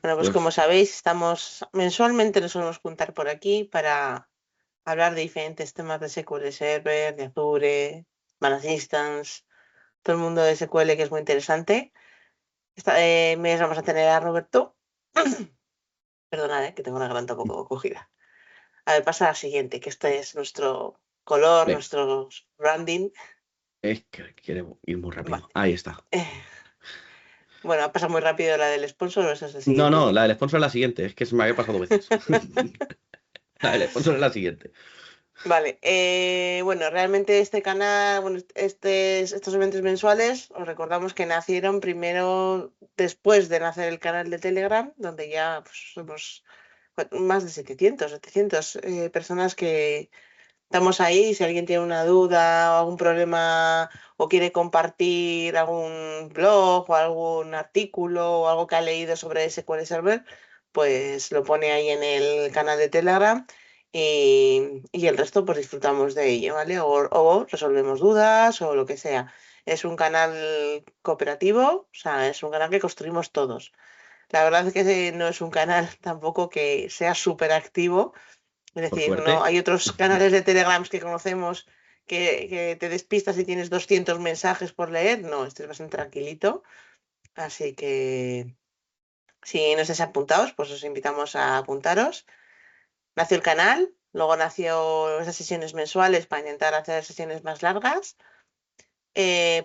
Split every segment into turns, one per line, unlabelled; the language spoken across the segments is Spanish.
Bueno, pues como
Pues
sabéis, mensualmente nos solemos juntar por aquí para hablar de diferentes temas de SQL Server, de Azure, Managed Instance, todo el mundo de SQL que es muy interesante. Esta mes vamos a tener a Roberto. Perdonad, que tengo la garganta un poco cogida. A ver, pasa a la siguiente, que este es nuestro color,
ven,
nuestro branding.
es que quiere ir muy rápido.
Vale.
Ahí está.
Eh, bueno, pasa muy rápido la del sponsor, o esa es la
No,
siguiente.
no, la del sponsor es la siguiente. Es que se me había pasado 2 veces. La del sponsor es la siguiente.
Vale, bueno, realmente este canal, bueno, estos eventos mensuales, os recordamos que nacieron primero después de nacer el canal de Telegram, donde ya pues, somos más de 700 personas que estamos ahí. Si alguien tiene una duda o algún problema o quiere compartir algún blog o algún artículo o algo que ha leído sobre SQL Server, pues lo pone ahí en el canal de Telegram y el resto pues disfrutamos de ello, ¿vale? O resolvemos dudas o lo que sea. Es un canal cooperativo, o sea, es un canal que construimos todos. La verdad es que no es un canal tampoco que sea súper activo, es
Por
decir, no,
suerte.
hay otros canales de Telegrams que conocemos que te despistas y tienes 200 mensajes por leer. No, este es bastante tranquilito. Así que si no estáis apuntados, pues os invitamos a apuntaros. Nació el canal, luego nació esas sesiones mensuales para intentar hacer sesiones más largas.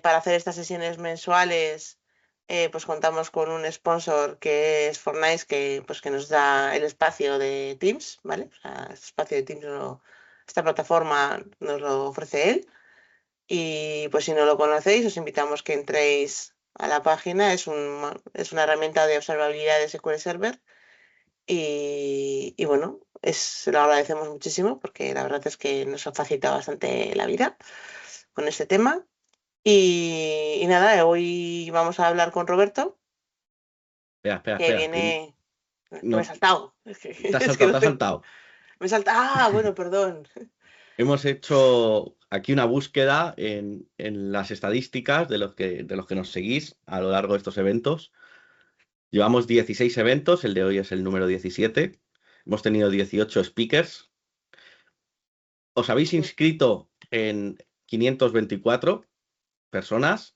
Para hacer estas sesiones mensuales, pues contamos con un sponsor que es Fortnite, que nos da el espacio de Teams, ¿vale? O sea, este espacio de Teams, esta plataforma nos lo ofrece él. Y pues si no lo conocéis, os invitamos que entréis a la página. Es una herramienta de observabilidad de SQL Server. Y bueno, se lo agradecemos muchísimo porque la verdad es que nos ha facilitado bastante la vida con este tema. Y nada, hoy vamos a hablar con Roberto,
Espera, espera,
que
espera.
viene, que me he
No,
saltado. Es que,
te has
es que
saltado,
no
te has
tengo.
saltado.
Me he saltado. Ah, bueno, perdón.
Hemos hecho aquí una búsqueda en las estadísticas de los que nos seguís a lo largo de estos eventos. Llevamos 16 eventos, el de hoy es el número 17. Hemos tenido 18 speakers. Os habéis inscrito en 524 personas,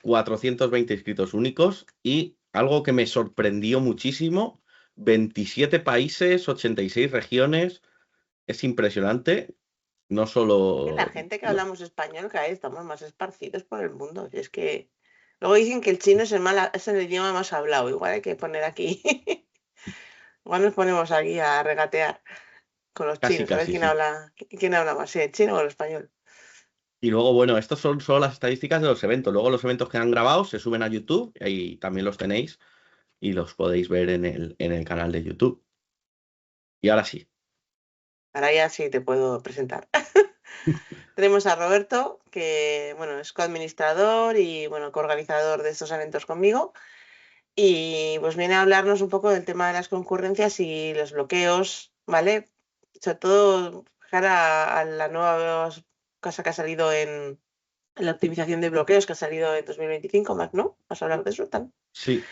420 inscritos únicos y algo que me sorprendió muchísimo, 27 países, 86 regiones. Es impresionante. No
La
solo...
gente que
no-
hablamos español, cada vez estamos más esparcidos por el mundo. Y es que luego dicen que el chino es el idioma más hablado. Igual hay que poner aquí. Igual nos ponemos aquí a regatear con los
Casi,
chinos, a ver
casi, sí.
quién habla más, el chino o el español.
Y luego, bueno, estos son solo las estadísticas de los eventos. Luego los eventos que han grabado se suben a YouTube, y ahí también los tenéis y los podéis ver en el canal de YouTube. Y ahora sí.
Ahora ya sí te puedo presentar. Tenemos a Roberto, que bueno, es coadministrador y bueno, coorganizador de estos eventos conmigo. Y pues viene a hablarnos un poco del tema de las concurrencias y los bloqueos, ¿vale? Sobre todo cara a la nueva cosa que ha salido en la optimización de bloqueos que ha salido en 2025, más, ¿no? ¿Vas a hablar de eso también?
Sí,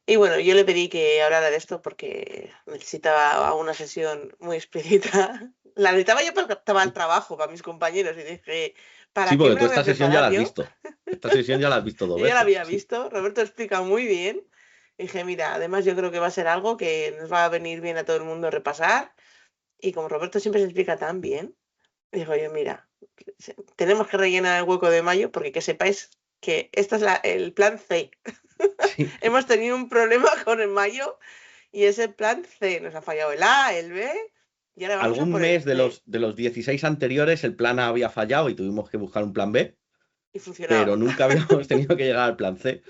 Y bueno, yo le pedí que hablara de esto porque necesitaba una sesión muy explícita. La necesitaba yo porque estaba al trabajo para mis compañeros y dije,
sí,
¿para qué
porque
me
tú
la voy a
esta sesión ya la
preparar
has
yo?
visto. Esta sesión ya la has visto dos
Yo ya la
veces.
había
Sí.
visto, Roberto explica muy bien. Dije, mira, además yo creo que va a ser algo que nos va a venir bien a todo el mundo repasar. Y como Roberto siempre se explica tan bien, digo yo, mira, tenemos que rellenar el hueco de mayo porque que sepáis que este es el plan C.
Sí.
Hemos tenido un problema con el mayo y ese plan C. Nos ha fallado el A, el B y ahora vamos a
Algún
por el
mes de
C.
los 16 anteriores el plan A había fallado y tuvimos que buscar un plan B,
Y funcionaba.
pero nunca habíamos tenido que llegar al plan C.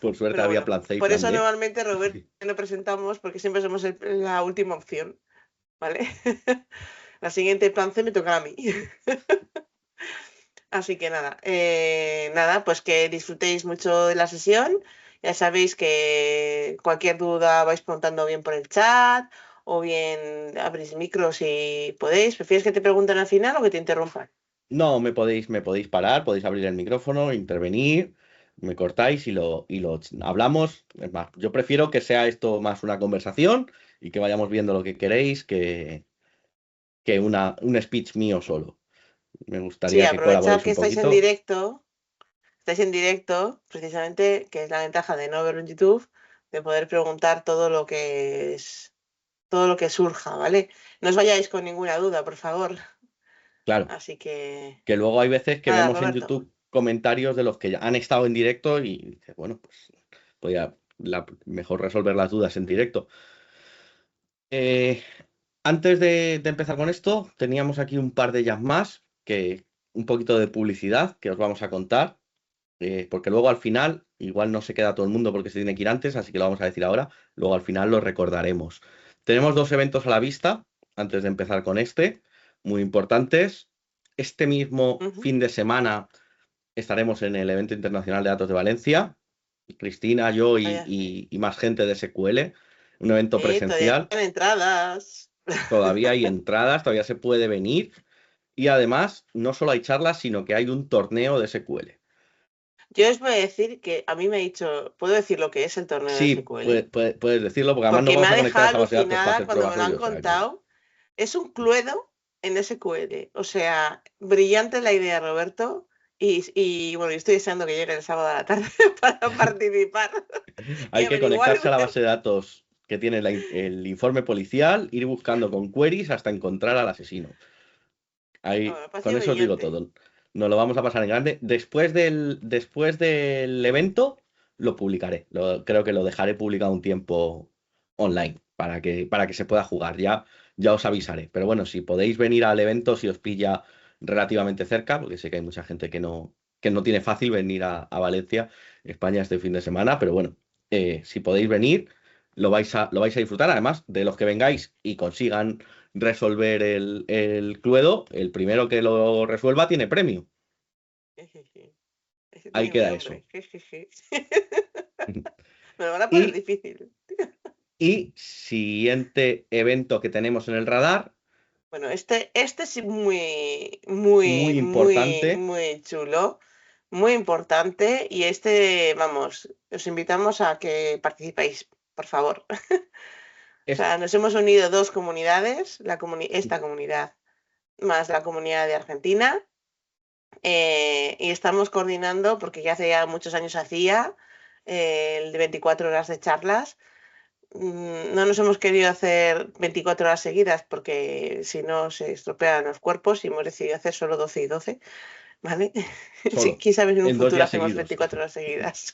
Por suerte
Pero
había
bueno,
plan C y
por
plan
eso
D.
normalmente Roberto no presentamos porque siempre somos la última opción, ¿vale? La siguiente plan C me toca a mí. Así que nada, pues que disfrutéis mucho de la sesión. Ya sabéis que cualquier duda vais preguntando bien por el chat o bien abrís micro si podéis. ¿Prefieres que te pregunten al final o que te interrumpan?
No, me podéis parar, podéis abrir el micrófono, intervenir. Me cortáis y lo hablamos. Es más, yo prefiero que sea esto más una conversación y que vayamos viendo lo que queréis que un speech mío solo. Me
Sí,
gustaría que
aprovechad
colaboréis
que
un poquito.
estáis en directo, precisamente, que es la ventaja de no verlo en YouTube, de poder preguntar todo lo que surja, ¿vale? No os vayáis con ninguna duda, por favor.
Claro,
Así que,
que luego hay veces que
nada,
vemos en
Roberto.
YouTube comentarios de los que ya han estado en directo y dices, bueno, pues podría mejor resolver las dudas en directo. Eh, Antes de empezar con esto, teníamos aquí un par de ellas más, que un poquito de publicidad que os vamos a contar, porque luego al final, igual no se queda todo el mundo porque se tiene que ir antes, así que lo vamos a decir ahora, luego al final lo recordaremos. Tenemos dos eventos a la vista, antes de empezar con este, muy importantes. Este mismo
Ujú.
fin de semana estaremos en el evento internacional de datos de Valencia, Cristina, yo y,
Todavía,
y más gente de SQL, un evento
todavía
presencial.
quedan entradas.
Todavía hay entradas, todavía se puede venir. Y además, no solo hay charlas, sino que hay un torneo de SQL.
Yo os voy a decir que a mí me ha dicho, ¿puedo decir lo que es el torneo de
Sí,
SQL?
puedes decirlo, porque además no
Porque me
vamos
ha
a conectar a
dejado
esa base de datos para
alucinada
hacer
cuando me
pruebas
lo
hoy,
han
o sea que...
contado. Es un Cluedo en SQL. O sea, brillante la idea, Roberto. Y bueno, yo estoy deseando que llegue el sábado a la tarde para participar y
Hay que
averiguar.
conectarse a la base de datos que tiene el informe policial, ir buscando con queries hasta encontrar al asesino.
No,
Ahí,
me ha
con
parecido
eso os digo
brillante.
todo. Nos lo vamos a pasar en grande. Después del evento, lo publicaré. Creo que lo dejaré publicado un tiempo online para que se pueda jugar. Ya os avisaré. Pero bueno, si podéis venir al evento, si os pilla relativamente cerca, porque sé que hay mucha gente que no tiene fácil venir a Valencia, España, este fin de semana. Pero bueno, si podéis venir, lo vais a disfrutar. Además, de los que vengáis y consigan resolver el Cluedo, el primero que lo resuelva tiene premio.
Ese
Ahí
tiene mi
queda eso.
nombre. Me lo van a poner
Y,
difícil.
y siguiente evento que tenemos en el radar,
Bueno, este es muy,
muy
muy, muy,
importante,
muy chulo, muy importante. Y vamos, os invitamos a que participéis, por favor. O
es
sea, nos hemos unido dos comunidades, esta comunidad más la comunidad de Argentina, y estamos coordinando, porque ya hace ya muchos años hacía el de 24 horas de charlas. No nos hemos querido hacer 24 horas seguidas porque si no se estropean los cuerpos y hemos decidido hacer solo 12 y 12, ¿vale? Si
solo,
quién sabe si en un
en dos
futuro
días
hacemos
seguidos.
24 horas seguidas.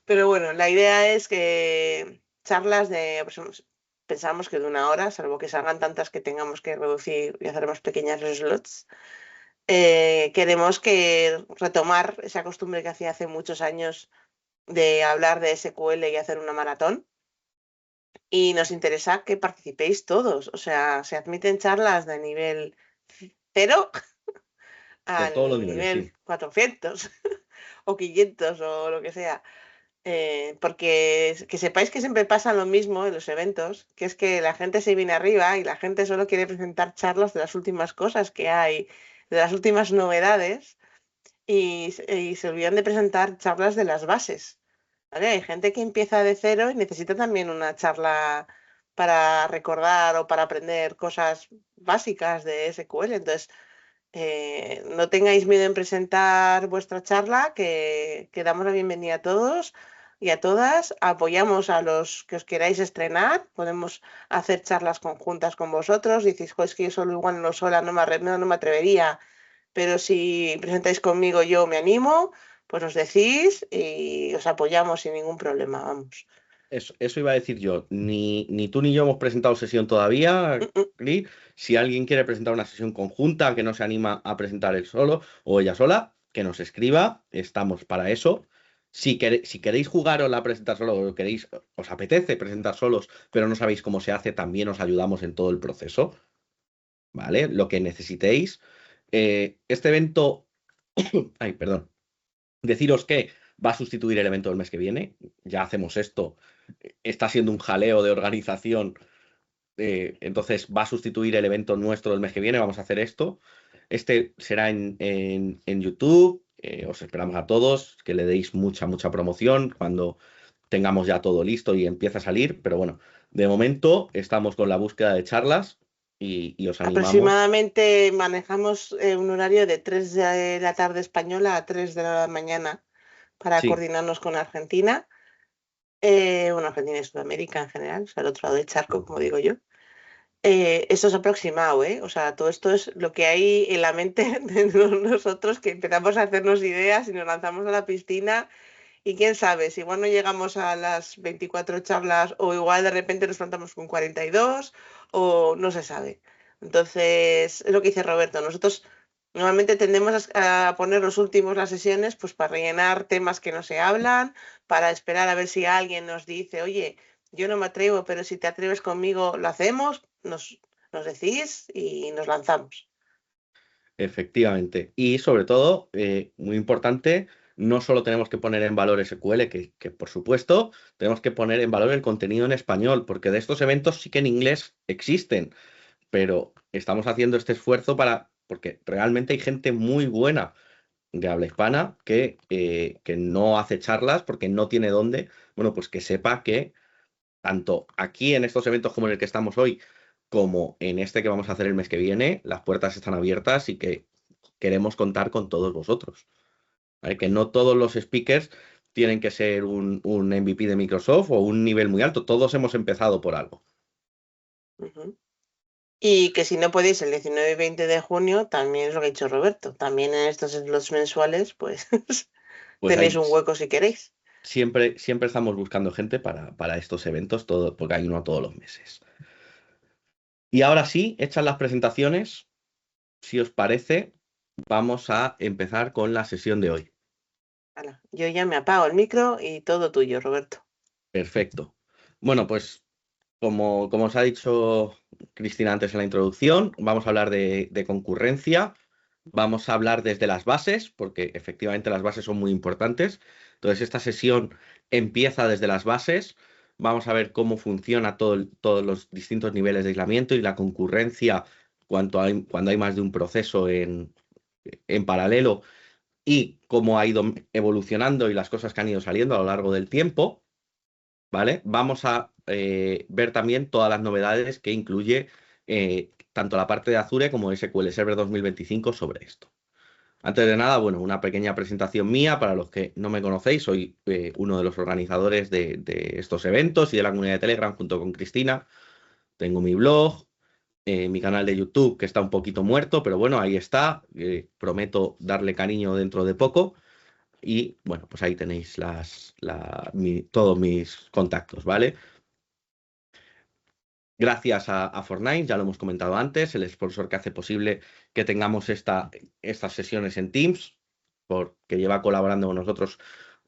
Pero bueno, la idea es que charlas pues, pensamos que de una hora, salvo que salgan tantas que tengamos que reducir y hacer más pequeñas los slots. Queremos que retomar esa costumbre que hacía hace muchos años de hablar de SQL y hacer una maratón. Y nos interesa que participéis todos. O sea, se admiten charlas de nivel cero
De todos los
al
niveles,
nivel
sí.
400 o 500 o lo que sea. Porque que sepáis que siempre pasa lo mismo en los eventos, que es que la gente se viene arriba y la gente solo quiere presentar charlas de las últimas cosas que hay, de las últimas novedades, y se olvidan de presentar charlas de las bases. ¿Vale? Hay gente que empieza de cero y necesita también una charla para recordar o para aprender cosas básicas de SQL. Entonces, no tengáis miedo en presentar vuestra charla, que damos la bienvenida a todos y a todas. Apoyamos a los que os queráis estrenar. Podemos hacer charlas conjuntas con vosotros. Dices, "Jo, es que yo solo igual no sola no me atrevería, pero si presentáis conmigo yo me animo, pues os decís y os apoyamos sin ningún problema, vamos.
Eso iba a decir yo. Ni tú ni yo hemos presentado sesión todavía,
Mm, mm.
Cris. Si alguien quiere presentar una sesión conjunta que no se anima a presentar él solo o ella sola, que nos escriba. Estamos para eso. Si queréis jugar o la presentar solo o queréis, os apetece presentar solos, pero no sabéis cómo se hace, también os ayudamos en todo el proceso, ¿vale? Lo que necesitéis. Este evento, ay, perdón. Deciros que va a sustituir el evento del mes que viene. Ya hacemos esto. Está siendo un jaleo de organización. Entonces va a sustituir el evento nuestro del mes que viene. Vamos a hacer esto. Este será en YouTube. os esperamos a todos, que le deis mucha, mucha promoción cuando tengamos ya todo listo y empiece a salir. Pero bueno, de momento estamos con la búsqueda de charlas y os animamos.
Aproximadamente manejamos un horario de 3 de la tarde española a 3 de la mañana para
Sí,
coordinarnos con Argentina. Bueno, Argentina y Sudamérica en general, o sea, al otro lado del charco, como digo yo. Esto es aproximado, ¿eh? O sea, todo esto es lo que hay en la mente de nosotros, que empezamos a hacernos ideas y nos lanzamos a la piscina. Y quién sabe, si igual no llegamos a las 24 charlas o igual de repente nos plantamos con 42 o no se sabe. Entonces, es lo que dice Roberto. Nosotros normalmente tendemos a poner los últimos las sesiones pues para rellenar temas que no se hablan, para esperar a ver si alguien nos dice, oye, yo no me atrevo, pero si te atreves conmigo, lo hacemos, nos decís y nos lanzamos.
efectivamente. Y sobre todo, muy importante, no solo tenemos que poner en valor SQL, que por supuesto tenemos que poner en valor el contenido en español, porque de estos eventos sí que en inglés existen, pero estamos haciendo este esfuerzo porque realmente hay gente muy buena de habla hispana que no hace charlas porque no tiene dónde. Bueno, pues que sepa que tanto aquí en estos eventos como en el que estamos hoy, como en este que vamos a hacer el mes que viene, las puertas están abiertas y que queremos contar con todos vosotros. ¿Vale? Que no todos los speakers tienen que ser un MVP de Microsoft o un nivel muy alto. Todos hemos empezado por algo.
Ujú. Y que si no podéis el 19 y 20 de junio, también es lo que ha dicho Roberto. También en estos slots mensuales, pues
Pues
tenéis
ahí
un hueco si queréis.
siempre, siempre estamos buscando gente para estos eventos, todo, porque hay uno todos los meses. Y ahora sí, hechas las presentaciones, si os parece, vamos a empezar con la sesión de hoy.
Hala, yo ya me apago el micro y todo tuyo, Roberto.
Perfecto. Bueno, pues como os ha dicho Cristina antes en la introducción, vamos a hablar de concurrencia, vamos a hablar desde las bases, porque efectivamente las bases son muy importantes. Entonces, esta sesión empieza desde las bases. Vamos a ver cómo funciona todos los distintos niveles de aislamiento y la concurrencia cuando hay más de un proceso en paralelo y cómo ha ido evolucionando y las cosas que han ido saliendo a lo largo del tiempo. ¿Vale? Vamos a ver también todas las novedades que incluye tanto la parte de Azure como SQL Server 2025 sobre esto. Antes de nada, bueno, una pequeña presentación mía para los que no me conocéis. Soy uno de los organizadores de estos eventos y de la comunidad de Telegram junto con Cristina. Tengo mi blog, mi canal de YouTube que está un poquito muerto, pero bueno, ahí está. Prometo darle cariño dentro de poco. Y bueno, pues ahí tenéis todos mis contactos, ¿vale? Gracias a Fortnite, ya lo hemos comentado antes, el sponsor que hace posible que tengamos estas sesiones en Teams, porque lleva colaborando con nosotros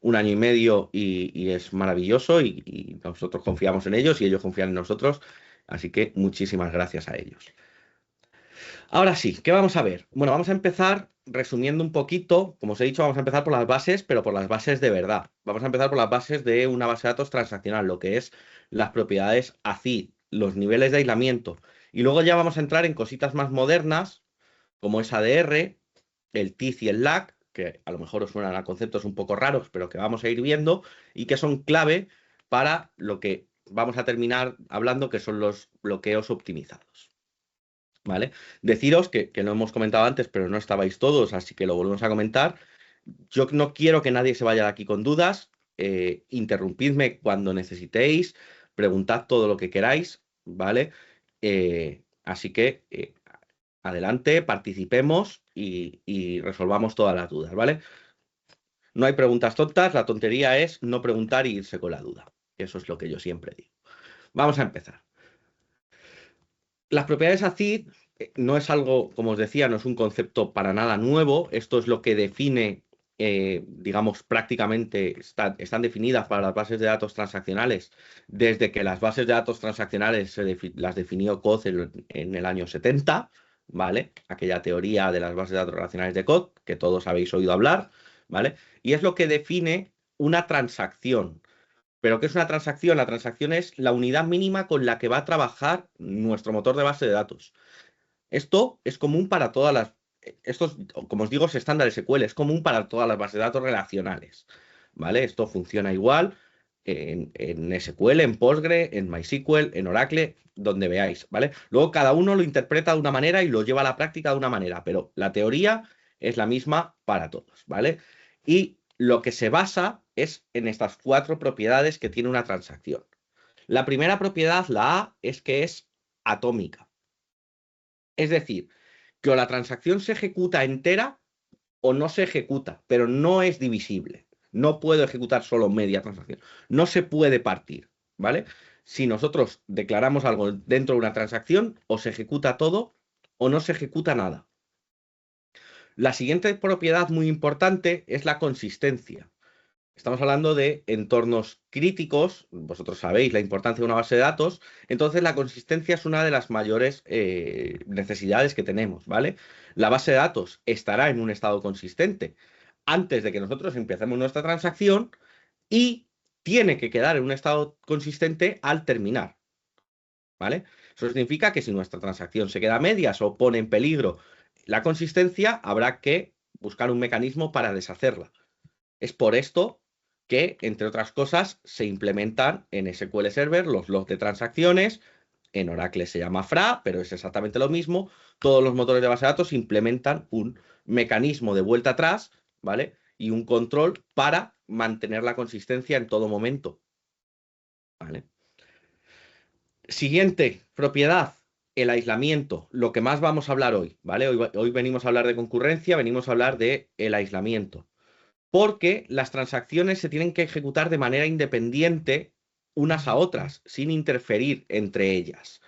un año y medio y es maravilloso y nosotros confiamos en ellos y ellos confían en nosotros, así que muchísimas gracias a ellos. Ahora sí, ¿qué vamos a ver? Bueno, vamos a empezar resumiendo un poquito, como os he dicho, vamos a empezar por las bases, pero por las bases de verdad. Vamos a empezar por las bases de una base de datos transaccional, lo que es las propiedades ACID, los niveles de aislamiento. Y luego ya vamos a entrar en cositas más modernas, como es ADR, el TIF y el LAC, que a lo mejor os suenan a conceptos un poco raros, pero que vamos a ir viendo y que son clave para lo que vamos a terminar hablando, que son los bloqueos optimizados. ¿Vale? Deciros que lo hemos comentado antes, pero no estabais todos, así que lo volvemos a comentar. Yo no quiero que nadie se vaya de aquí con dudas. Interrumpidme cuando necesitéis, preguntad todo lo que queráis, ¿vale? Así que adelante, participemos y resolvamos todas las dudas, ¿vale? No hay preguntas tontas, la tontería es no preguntar y irse con la duda. Eso es lo que yo siempre digo. Vamos a empezar. Las propiedades ACID no es algo, como os decía, no es un concepto para nada nuevo. Esto es lo que define, digamos, prácticamente están definidas para las bases de datos transaccionales desde que las bases de datos transaccionales las definió CoD en el año 70, ¿vale? Aquella teoría de las bases de datos relacionales de CoD, que todos habéis oído hablar, ¿vale? Y es lo que define una transacción. ¿Pero qué es una transacción? La transacción es la unidad mínima con la que va a trabajar nuestro motor de base de datos. Esto es común para todas esto, como os digo, es estándar SQL, es común para todas las bases de datos relacionales, ¿vale? Esto funciona igual en SQL, en Postgre, en MySQL, en Oracle, donde veáis, ¿vale? Luego cada uno lo interpreta de una manera y lo lleva a la práctica de una manera, pero la teoría es la misma para todos, ¿vale? Y lo que se basa es en estas 4 propiedades que tiene una transacción. La primera propiedad, la A, es que es atómica. Es decir, que o la transacción se ejecuta entera o no se ejecuta, pero no es divisible. No puedo ejecutar solo media transacción. No se puede partir, ¿vale? Si nosotros declaramos algo dentro de una transacción, o se ejecuta todo o no se ejecuta nada. La siguiente propiedad muy importante es la consistencia. Estamos hablando de entornos críticos, vosotros sabéis la importancia de una base de datos, entonces la consistencia es una de las mayores necesidades que tenemos, ¿vale? La base de datos estará en un estado consistente antes de que nosotros empecemos nuestra transacción y tiene que quedar en un estado consistente al terminar, ¿vale? Eso significa que si nuestra transacción se queda a medias o pone en peligro la consistencia, habrá que buscar un mecanismo para deshacerla. Es por esto que, entre otras cosas, se implementan en SQL Server los logs de transacciones. En Oracle se llama FRA, pero es exactamente lo mismo. Todos los motores de base de datos implementan un mecanismo de vuelta atrás, ¿vale? Y un control para mantener la consistencia en todo momento, ¿vale? Siguiente propiedad, el aislamiento, lo que más vamos a hablar hoy, ¿vale? Hoy venimos a hablar de concurrencia, venimos a hablar de el aislamiento. Porque las transacciones se tienen que ejecutar de manera independiente unas a otras, sin interferir entre ellas.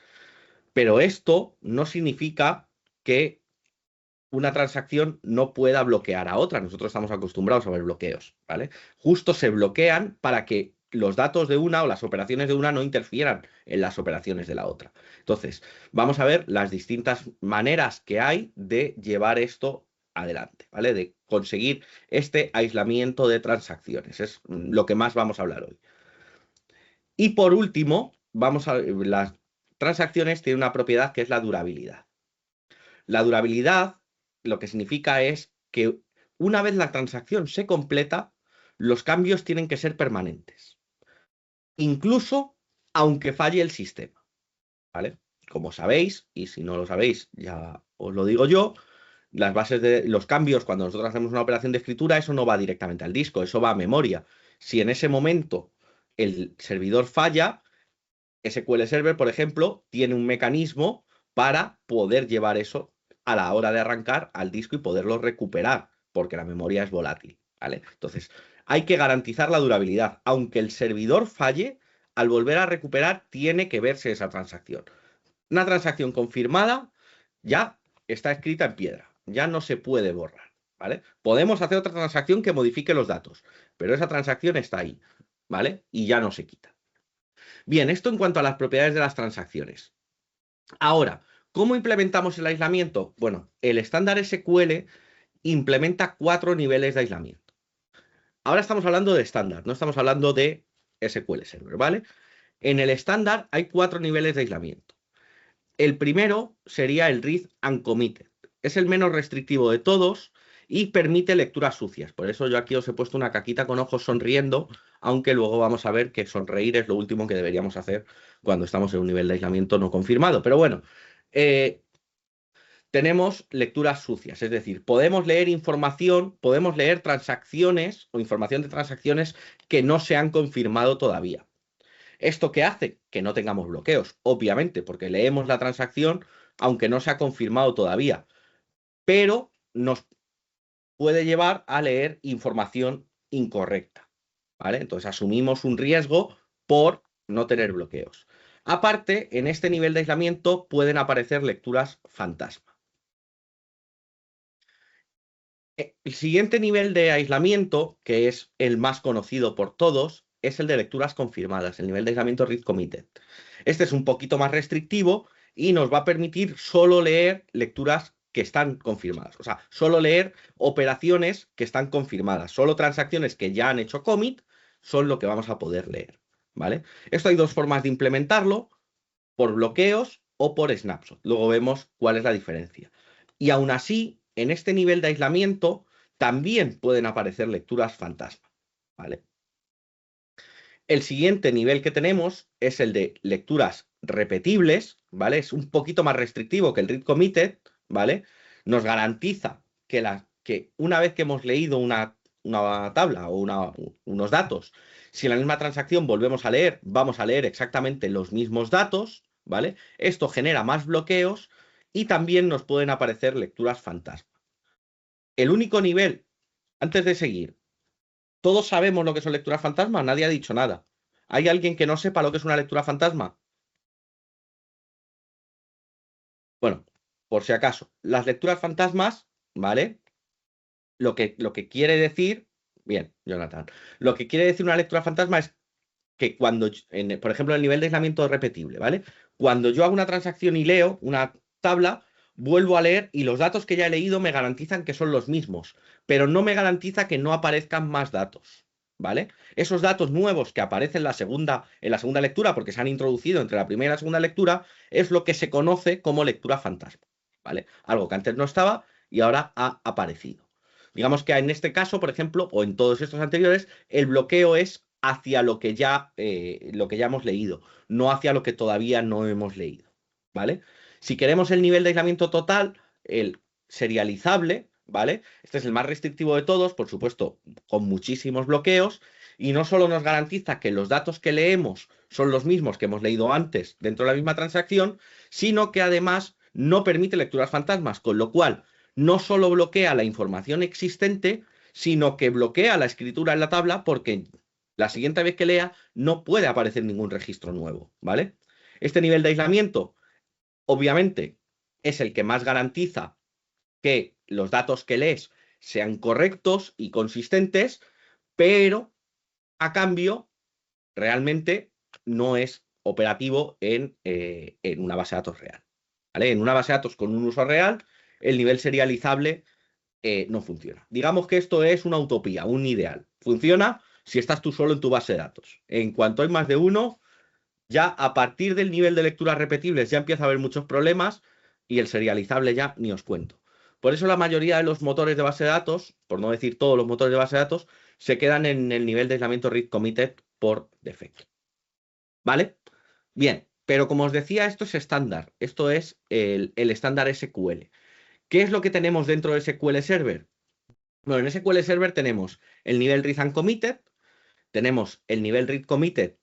Pero esto no significa que una transacción no pueda bloquear a otra. Nosotros estamos acostumbrados a ver bloqueos, ¿vale? Justo se bloquean para que los datos de una o las operaciones de una no interfieran en las operaciones de la otra. Entonces, vamos a ver las distintas maneras que hay de llevar esto adelante, ¿vale? De conseguir este aislamiento de transacciones. Es lo que más vamos a hablar hoy. Y por último, las transacciones tienen una propiedad que es la durabilidad. La durabilidad lo que significa es que una vez la transacción se completa, los cambios tienen que ser permanentes, incluso aunque falle el sistema, ¿vale? Como sabéis, y si no lo sabéis, ya os lo digo yo, las bases de los cambios, cuando nosotros hacemos una operación de escritura, eso no va directamente al disco, eso va a memoria. Si en ese momento el servidor falla, SQL Server, por ejemplo, tiene un mecanismo para poder llevar eso a la hora de arrancar al disco y poderlo recuperar, porque la memoria es volátil, ¿vale? Entonces, hay que garantizar la durabilidad. Aunque el servidor falle, al volver a recuperar tiene que verse esa transacción. Una transacción confirmada ya está escrita en piedra, ya no se puede borrar, ¿vale? Podemos hacer otra transacción que modifique los datos, pero esa transacción está ahí, ¿vale? Y ya no se quita. Bien, esto en cuanto a las propiedades de las transacciones. Ahora, ¿cómo implementamos el aislamiento? Bueno, el estándar SQL implementa 4 niveles de aislamiento. Ahora estamos hablando de estándar, no estamos hablando de SQL Server, ¿vale? En el estándar hay 4 niveles de aislamiento. El primero sería el read uncommitted. Es el menos restrictivo de todos y permite lecturas sucias. Por eso yo aquí os he puesto una caquita con ojos sonriendo, aunque luego vamos a ver que sonreír es lo último que deberíamos hacer cuando estamos en un nivel de aislamiento no confirmado. Pero bueno, tenemos lecturas sucias, es decir, podemos leer información, podemos leer transacciones o información de transacciones que no se han confirmado todavía. ¿Esto qué hace? Que no tengamos bloqueos, obviamente, porque leemos la transacción aunque no se ha confirmado todavía, pero nos puede llevar a leer información incorrecta, ¿vale? Entonces asumimos un riesgo por no tener bloqueos. Aparte, en este nivel de aislamiento pueden aparecer lecturas fantasma. El siguiente nivel de aislamiento, que es el más conocido por todos, es el de lecturas confirmadas, el nivel de aislamiento read committed. Este es un poquito más restrictivo y nos va a permitir solo leer lecturas que están confirmadas. O sea, solo leer operaciones que están confirmadas. Solo transacciones que ya han hecho commit son lo que vamos a poder leer, ¿vale? Esto hay 2 formas de implementarlo, por bloqueos o por snapshot. Luego vemos cuál es la diferencia. Y aún así, en este nivel de aislamiento también pueden aparecer lecturas fantasma, ¿vale? El siguiente nivel que tenemos es el de lecturas repetibles, ¿vale? Es un poquito más restrictivo que el read committed, ¿vale? Nos garantiza que una vez que hemos leído una tabla o unos datos, si en la misma transacción volvemos a leer, vamos a leer exactamente los mismos datos, ¿vale? Esto genera más bloqueos y también nos pueden aparecer lecturas fantasma. El único nivel, antes de seguir, todos sabemos lo que son lecturas fantasma, nadie ha dicho nada. ¿Hay alguien que no sepa lo que es una lectura fantasma? Bueno, por si acaso, las lecturas fantasmas, ¿vale? Lo que quiere decir, bien, Jonathan, lo que quiere decir una lectura fantasma es que cuando, por ejemplo, el nivel de aislamiento repetible, ¿vale? Cuando yo hago una transacción y leo una tabla, vuelvo a leer y los datos que ya he leído me garantizan que son los mismos, pero no me garantiza que no aparezcan más datos, ¿vale? Esos datos nuevos que aparecen en la segunda lectura, porque se han introducido entre la primera y la segunda lectura, es lo que se conoce como lectura fantasma, ¿vale? Algo que antes no estaba y ahora ha aparecido. Digamos que en este caso, por ejemplo, o en todos estos anteriores, el bloqueo es hacia lo que ya hemos leído, no hacia lo que todavía no hemos leído, ¿vale? Si queremos el nivel de aislamiento total, el serializable, ¿vale? Este es el más restrictivo de todos, por supuesto, con muchísimos bloqueos, y no solo nos garantiza que los datos que leemos son los mismos que hemos leído antes dentro de la misma transacción, sino que además no permite lecturas fantasmas, con lo cual no solo bloquea la información existente, sino que bloquea la escritura en la tabla porque la siguiente vez que lea no puede aparecer ningún registro nuevo, ¿vale? Este nivel de aislamiento, obviamente, es el que más garantiza que los datos que lees sean correctos y consistentes, pero a cambio realmente no es operativo en una base de datos real, ¿vale? En una base de datos con un uso real, el nivel serializable no funciona. Digamos que esto es una utopía, un ideal. Funciona si estás tú solo en tu base de datos. En cuanto hay más de uno, ya a partir del nivel de lecturas repetibles ya empieza a haber muchos problemas y el serializable ya ni os cuento. Por eso la mayoría de los motores de base de datos, por no decir todos los motores de base de datos, se quedan en el nivel de aislamiento read committed por defecto. ¿Vale? Bien, pero como os decía, esto es estándar. Esto es el estándar SQL. ¿Qué es lo que tenemos dentro de SQL Server? Bueno, en SQL Server tenemos el nivel read and committed, tenemos el nivel read committed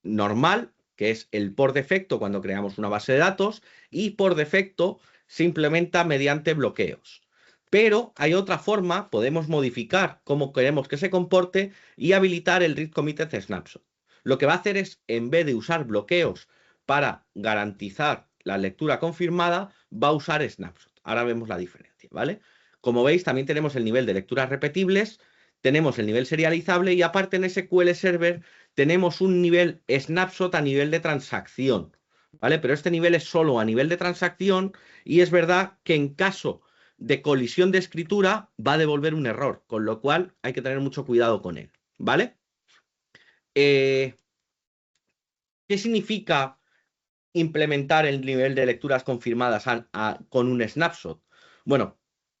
normal, que es el por defecto cuando creamos una base de datos, y por defecto se implementa mediante bloqueos. Pero hay otra forma, podemos modificar cómo queremos que se comporte y habilitar el read committed snapshot. Lo que va a hacer es, en vez de usar bloqueos para garantizar la lectura confirmada, va a usar snapshot. Ahora vemos la diferencia, ¿vale? Como veis, también tenemos el nivel de lecturas repetibles, tenemos el nivel serializable y aparte en SQL Server tenemos un nivel snapshot a nivel de transacción, ¿vale? Pero este nivel es solo a nivel de transacción y es verdad que en caso de colisión de escritura va a devolver un error, con lo cual hay que tener mucho cuidado con él, ¿vale? ¿Qué significa implementar el nivel de lecturas confirmadas con un snapshot? Bueno,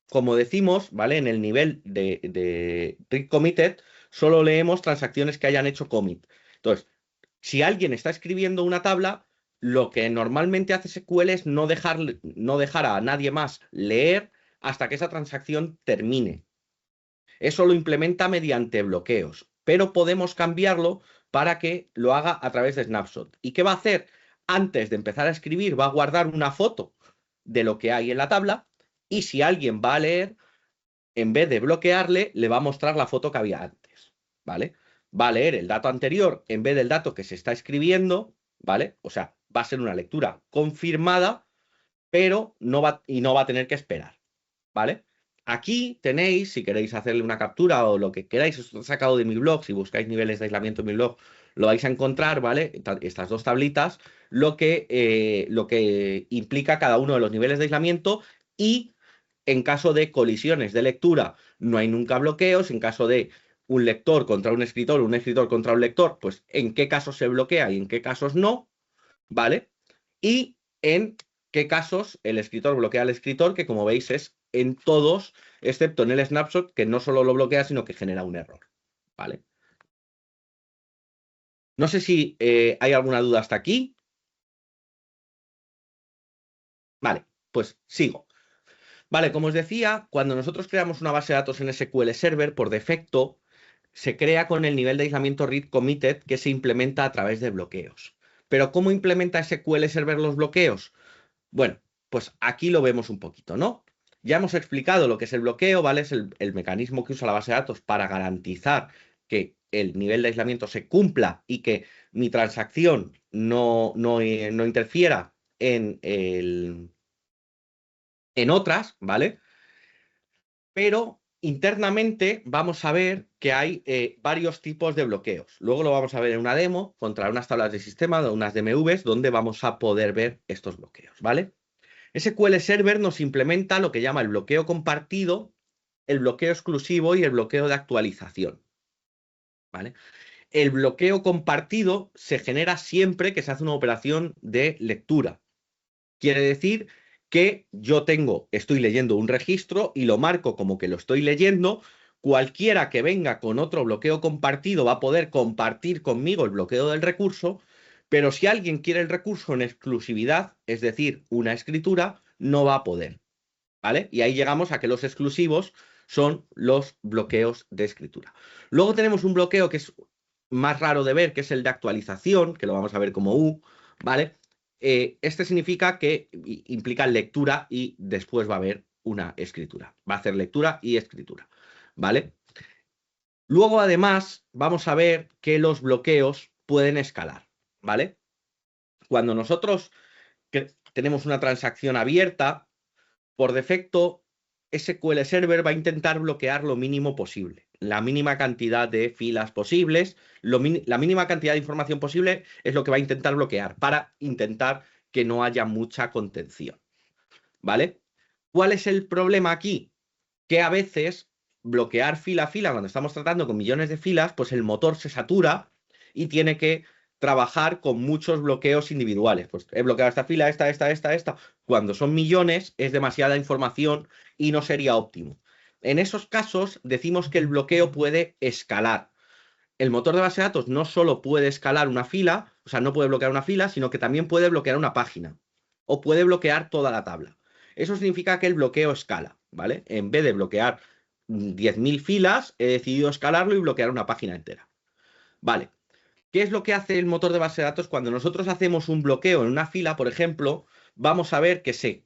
como decimos, ¿vale? En el nivel de read committed solo leemos transacciones que hayan hecho commit. Entonces, si alguien está escribiendo una tabla, lo que normalmente hace SQL es no dejar a nadie más leer hasta que esa transacción termine. Eso lo implementa mediante bloqueos, pero podemos cambiarlo para que lo haga a través de Snapshot. ¿Y qué va a hacer? Antes de empezar a escribir, va a guardar una foto de lo que hay en la tabla y si alguien va a leer, en vez de bloquearle, le va a mostrar la foto que había antes, ¿vale? Va a leer el dato anterior en vez del dato que se está escribiendo, ¿vale? O sea, va a ser una lectura confirmada, pero no va a tener que esperar, ¿vale? Aquí tenéis, si queréis hacerle una captura o lo que queráis, esto está sacado de mi blog, si buscáis niveles de aislamiento en mi blog, lo vais a encontrar, ¿vale? Estas dos tablitas, lo que implica cada uno de los niveles de aislamiento y en caso de colisiones de lectura no hay nunca bloqueos, en caso de un lector contra un escritor contra un lector, pues en qué casos se bloquea y en qué casos no, ¿vale? Y en qué casos el escritor bloquea al escritor, que como veis es en todos, excepto en el snapshot, que no solo lo bloquea, sino que genera un error, ¿vale? No sé si hay alguna duda hasta aquí. Vale, pues sigo. Vale, como os decía, cuando nosotros creamos una base de datos en SQL Server, por defecto, se crea con el nivel de aislamiento read committed que se implementa a través de bloqueos. Pero ¿cómo implementa SQL Server los bloqueos? Bueno, pues aquí lo vemos un poquito, ¿no? Ya hemos explicado lo que es el bloqueo, ¿vale? Es el mecanismo que usa la base de datos para garantizar que el nivel de aislamiento se cumpla y que mi transacción no interfiera en otras, ¿vale? Pero internamente vamos a ver que hay varios tipos de bloqueos. Luego lo vamos a ver en una demo contra unas tablas de sistema, unas DMVs, donde vamos a poder ver estos bloqueos, ¿vale? SQL Server nos implementa lo que llama el bloqueo compartido, el bloqueo exclusivo y el bloqueo de actualización, ¿vale? El bloqueo compartido se genera siempre que se hace una operación de lectura. Quiere decir que yo estoy leyendo un registro y lo marco como que lo estoy leyendo. Cualquiera que venga con otro bloqueo compartido va a poder compartir conmigo el bloqueo del recurso, pero si alguien quiere el recurso en exclusividad, es decir, una escritura, no va a poder, ¿vale? Y ahí llegamos a que los exclusivos son los bloqueos de escritura. Luego tenemos un bloqueo que es más raro de ver, que es el de actualización, que lo vamos a ver como U, ¿vale? Este significa que implica lectura y después va a haber una escritura. Va a hacer lectura y escritura, ¿vale? Luego, además, vamos a ver que los bloqueos pueden escalar, ¿vale? Cuando nosotros tenemos una transacción abierta, por defecto, SQL Server va a intentar bloquear lo mínimo posible, la mínima cantidad de filas posibles, la mínima cantidad de información posible es lo que va a intentar bloquear para intentar que no haya mucha contención, ¿vale? ¿Cuál es el problema aquí? Que a veces bloquear fila a fila, cuando estamos tratando con millones de filas, pues el motor se satura y tiene que trabajar con muchos bloqueos individuales. Pues he bloqueado esta fila, esta. Cuando son millones es demasiada información y no sería óptimo. En esos casos decimos que el bloqueo puede escalar. El motor de base de datos no solo puede escalar una fila, o sea, no puede bloquear una fila, sino que también puede bloquear una página o puede bloquear toda la tabla. Eso significa que el bloqueo escala, ¿vale? En vez de bloquear 10.000 filas, he decidido escalarlo y bloquear una página entera. Vale. ¿Qué es lo que hace el motor de base de datos? Cuando nosotros hacemos un bloqueo en una fila, por ejemplo, vamos a ver que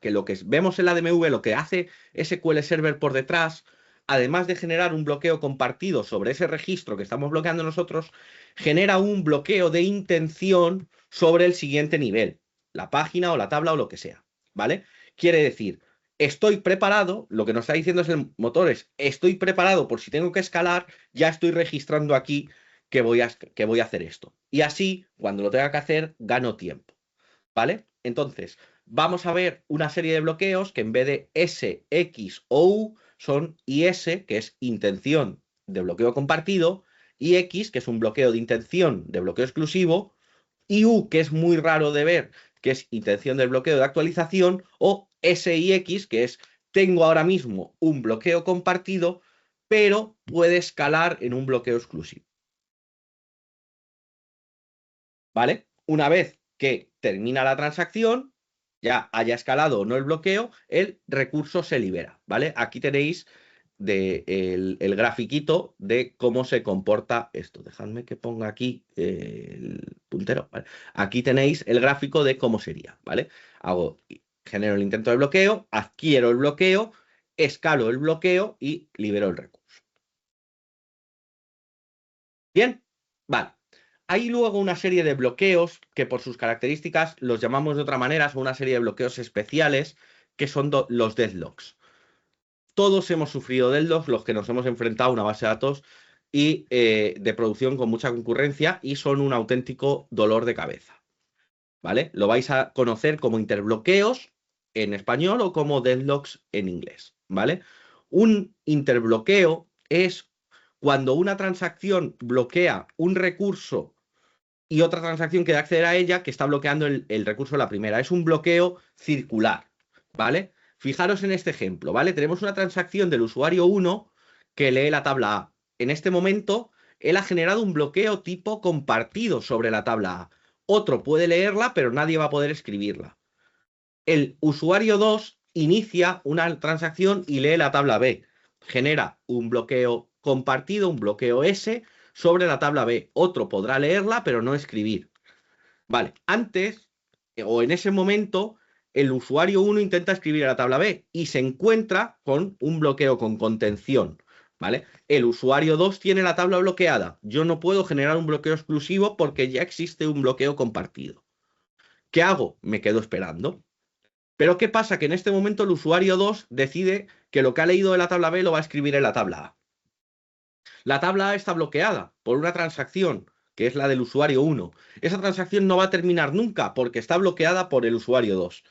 lo que vemos en la DMV, lo que hace SQL Server por detrás, además de generar un bloqueo compartido sobre ese registro que estamos bloqueando nosotros, genera un bloqueo de intención sobre el siguiente nivel, la página o la tabla o lo que sea, ¿vale? Quiere decir, estoy preparado, lo que nos está diciendo es el motor estoy preparado por si tengo que escalar, ya estoy registrando aquí que voy a hacer esto. Y así, cuando lo tenga que hacer, gano tiempo, ¿vale? Entonces, vamos a ver una serie de bloqueos que en vez de S, X o U son IS, que es intención de bloqueo compartido, y X, que es un bloqueo de intención de bloqueo exclusivo, y U, que es muy raro de ver, que es intención del bloqueo de actualización, o S y X, que es tengo ahora mismo un bloqueo compartido, pero puede escalar en un bloqueo exclusivo. ¿Vale? Una vez que termina la transacción, ya haya escalado o no el bloqueo, el recurso se libera, ¿vale? Aquí tenéis el grafiquito de cómo se comporta esto. Dejadme que ponga aquí el puntero, ¿vale? Aquí tenéis el gráfico de cómo sería, ¿vale? Genero el intento de bloqueo, adquiero el bloqueo, escalo el bloqueo y libero el recurso. ¿Bien? Vale. Hay luego una serie de bloqueos que por sus características los llamamos de otra manera, son una serie de bloqueos especiales que son los deadlocks. Todos hemos sufrido deadlocks, los que nos hemos enfrentado a una base de datos y de producción con mucha concurrencia y son un auténtico dolor de cabeza. ¿Vale? Lo vais a conocer como interbloqueos en español o como deadlocks en inglés. ¿Vale? Un interbloqueo es cuando una transacción bloquea un recurso y otra transacción quiere acceder a ella que está bloqueando el recurso de la primera. Es un bloqueo circular, ¿vale? Fijaros en este ejemplo, ¿vale? Tenemos una transacción del usuario 1 que lee la tabla A. En este momento, él ha generado un bloqueo tipo compartido sobre la tabla A. Otro puede leerla, pero nadie va a poder escribirla. El usuario 2 inicia una transacción y lee la tabla B. Genera un bloqueo compartido, un bloqueo S sobre la tabla B. Otro podrá leerla, pero no escribir. Vale, antes o en ese momento, el usuario 1 intenta escribir a la tabla B y se encuentra con un bloqueo con contención. ¿Vale? El usuario 2 tiene la tabla bloqueada. Yo no puedo generar un bloqueo exclusivo porque ya existe un bloqueo compartido. ¿Qué hago? Me quedo esperando. Pero ¿qué pasa? Que en este momento el usuario 2 decide que lo que ha leído de la tabla B lo va a escribir en la tabla A. La tabla A está bloqueada por una transacción, que es la del usuario 1. Esa transacción no va a terminar nunca porque está bloqueada por el usuario 2.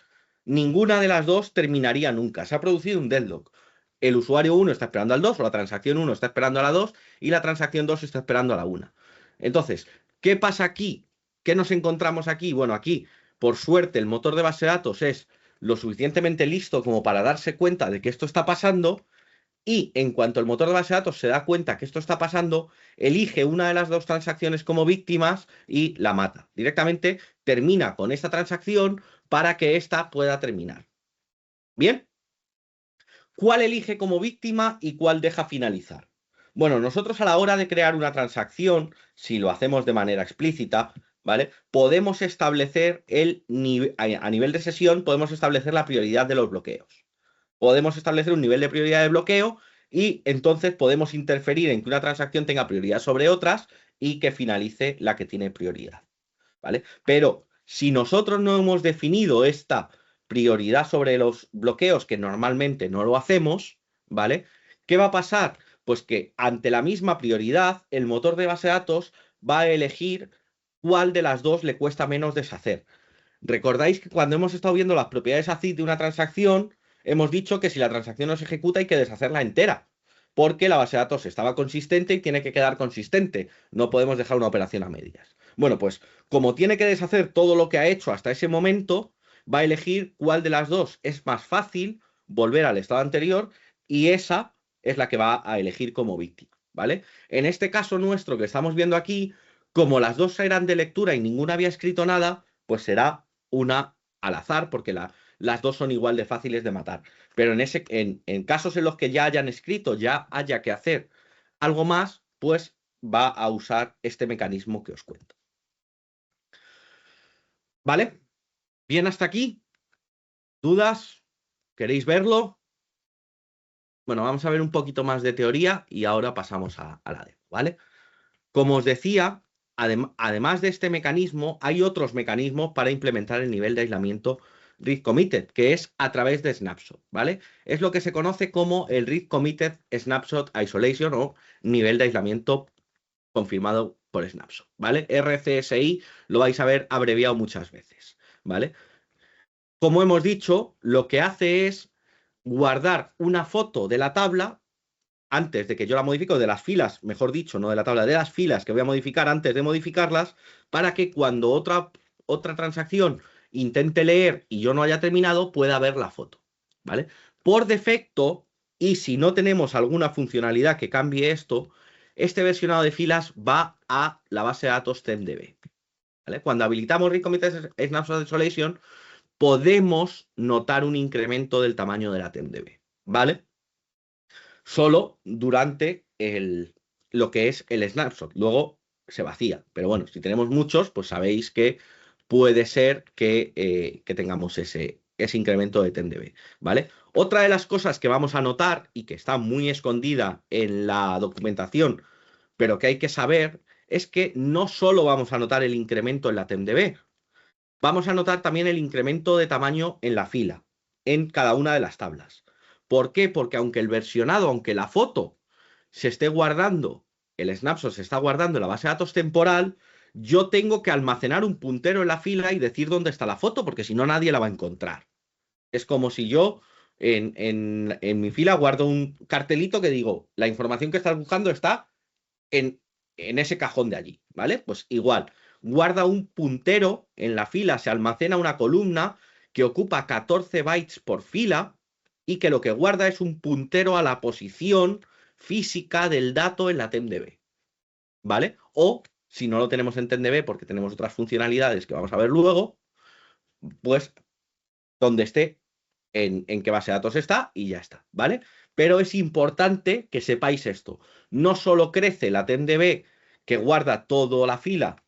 Ninguna de las dos terminaría nunca. Se ha producido un deadlock. El usuario 1 está esperando al 2, o la transacción 1 está esperando a la 2, y la transacción 2 está esperando a la 1. Entonces, ¿qué pasa aquí? ¿Qué nos encontramos aquí? Bueno, aquí, por suerte, el motor de base de datos es lo suficientemente listo como para darse cuenta de que esto está pasando, y en cuanto el motor de base de datos se da cuenta que esto está pasando, elige una de las dos transacciones como víctimas y la mata. Directamente termina con esta transacción para que ésta pueda terminar. ¿Bien? ¿Cuál elige como víctima y cuál deja finalizar? Bueno, nosotros a la hora de crear una transacción, si lo hacemos de manera explícita, ¿vale? Podemos establecer a nivel de sesión, podemos establecer la prioridad de los bloqueos. Podemos establecer un nivel de prioridad de bloqueo y entonces podemos interferir en que una transacción tenga prioridad sobre otras y que finalice la que tiene prioridad, ¿vale? Pero si nosotros no hemos definido esta prioridad sobre los bloqueos, que normalmente no lo hacemos, ¿vale? ¿Qué va a pasar? Pues que ante la misma prioridad, el motor de base de datos va a elegir cuál de las dos le cuesta menos deshacer. Recordáis que cuando hemos estado viendo las propiedades ACID de una transacción, hemos dicho que si la transacción no se ejecuta hay que deshacerla entera, porque la base de datos estaba consistente y tiene que quedar consistente. No podemos dejar una operación a medias. Bueno, pues como tiene que deshacer todo lo que ha hecho hasta ese momento, va a elegir cuál de las dos es más fácil volver al estado anterior y esa es la que va a elegir como víctima, ¿vale? En este caso nuestro que estamos viendo aquí, como las dos eran de lectura y ninguna había escrito nada, pues será una al azar, porque las dos son igual de fáciles de matar. Pero en casos en los que ya hayan escrito, ya haya que hacer algo más, pues va a usar este mecanismo que os cuento. ¿Vale? ¿Bien hasta aquí? ¿Dudas? ¿Queréis verlo? Bueno, vamos a ver un poquito más de teoría y ahora pasamos a la demo, ¿vale? Como os decía, además de este mecanismo, hay otros mecanismos para implementar el nivel de aislamiento read committed, que es a través de snapshot, ¿vale? Es lo que se conoce como el read committed snapshot isolation o nivel de aislamiento confirmado por snapshot, ¿vale? RCSI lo vais a ver abreviado muchas veces, ¿vale? Como hemos dicho, lo que hace es guardar una foto de la tabla antes de que yo la modifique, o de las filas, mejor dicho, no de la tabla, de las filas que voy a modificar antes de modificarlas, para que cuando otra transacción intente leer y yo no haya terminado, pueda ver la foto, ¿vale? Por defecto, y si no tenemos alguna funcionalidad que cambie esto, este versionado de filas va a la base de datos TemDB, ¿vale? Cuando habilitamos Read Committed Snapshot Isolation, podemos notar un incremento del tamaño de la TemDB, ¿vale? Solo durante lo que es el snapshot. Luego se vacía. Pero bueno, si tenemos muchos, pues sabéis que puede ser que tengamos ese incremento de TemDB, ¿vale? Otra de las cosas que vamos a notar y que está muy escondida en la documentación, pero que hay que saber, es que no solo vamos a notar el incremento en la TemDB, vamos a notar también el incremento de tamaño en la fila, en cada una de las tablas. ¿Por qué? Porque aunque el versionado, aunque la foto se esté guardando, el snapshot se está guardando en la base de datos temporal, yo tengo que almacenar un puntero en la fila y decir dónde está la foto, porque si no nadie la va a encontrar. Es como si yo en mi fila guardo un cartelito que digo, la información que estás buscando está en ese cajón de allí, ¿vale? Pues igual, guarda un puntero en la fila, se almacena una columna que ocupa 14 bytes por fila, y que lo que guarda es un puntero a la posición física del dato en la TemDB, ¿vale? O, si no lo tenemos en TemDB porque tenemos otras funcionalidades que vamos a ver luego, pues donde esté, en qué base de datos está y ya está, ¿vale? Pero es importante que sepáis esto. No solo crece la TemDB que guarda toda la fila,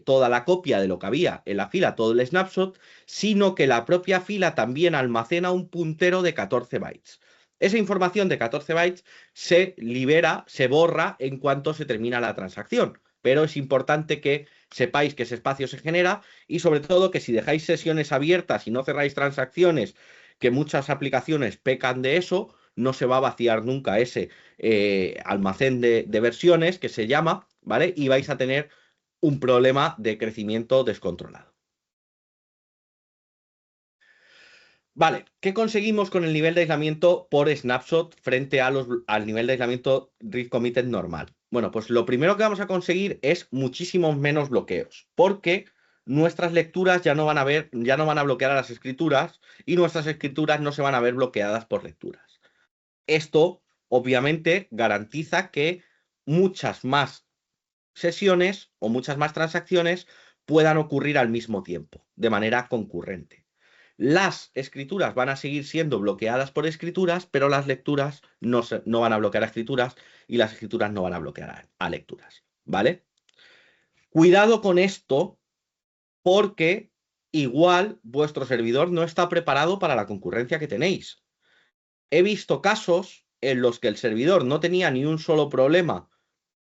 toda la copia de lo que había en la fila, todo el snapshot, sino que la propia fila también almacena un puntero de 14 bytes. Esa información de 14 bytes se libera, se borra en cuanto se termina la transacción. Pero es importante que sepáis que ese espacio se genera y sobre todo que si dejáis sesiones abiertas y no cerráis transacciones, que muchas aplicaciones pecan de eso, no se va a vaciar nunca ese almacén de versiones que se llama, ¿vale? Y vais a tener un problema de crecimiento descontrolado. Vale, ¿qué conseguimos con el nivel de aislamiento por snapshot frente al nivel de aislamiento read committed normal? Bueno, pues lo primero que vamos a conseguir es muchísimos menos bloqueos, porque nuestras lecturas ya no van a bloquear a las escrituras y nuestras escrituras no se van a ver bloqueadas por lecturas. Esto, obviamente, garantiza que muchas más sesiones o muchas más transacciones puedan ocurrir al mismo tiempo, de manera concurrente. Las escrituras van a seguir siendo bloqueadas por escrituras, pero las lecturas no van a bloquear a escrituras y las escrituras no van a bloquear a lecturas, ¿vale? Cuidado con esto porque igual vuestro servidor no está preparado para la concurrencia que tenéis. He visto casos en los que el servidor no tenía ni un solo problema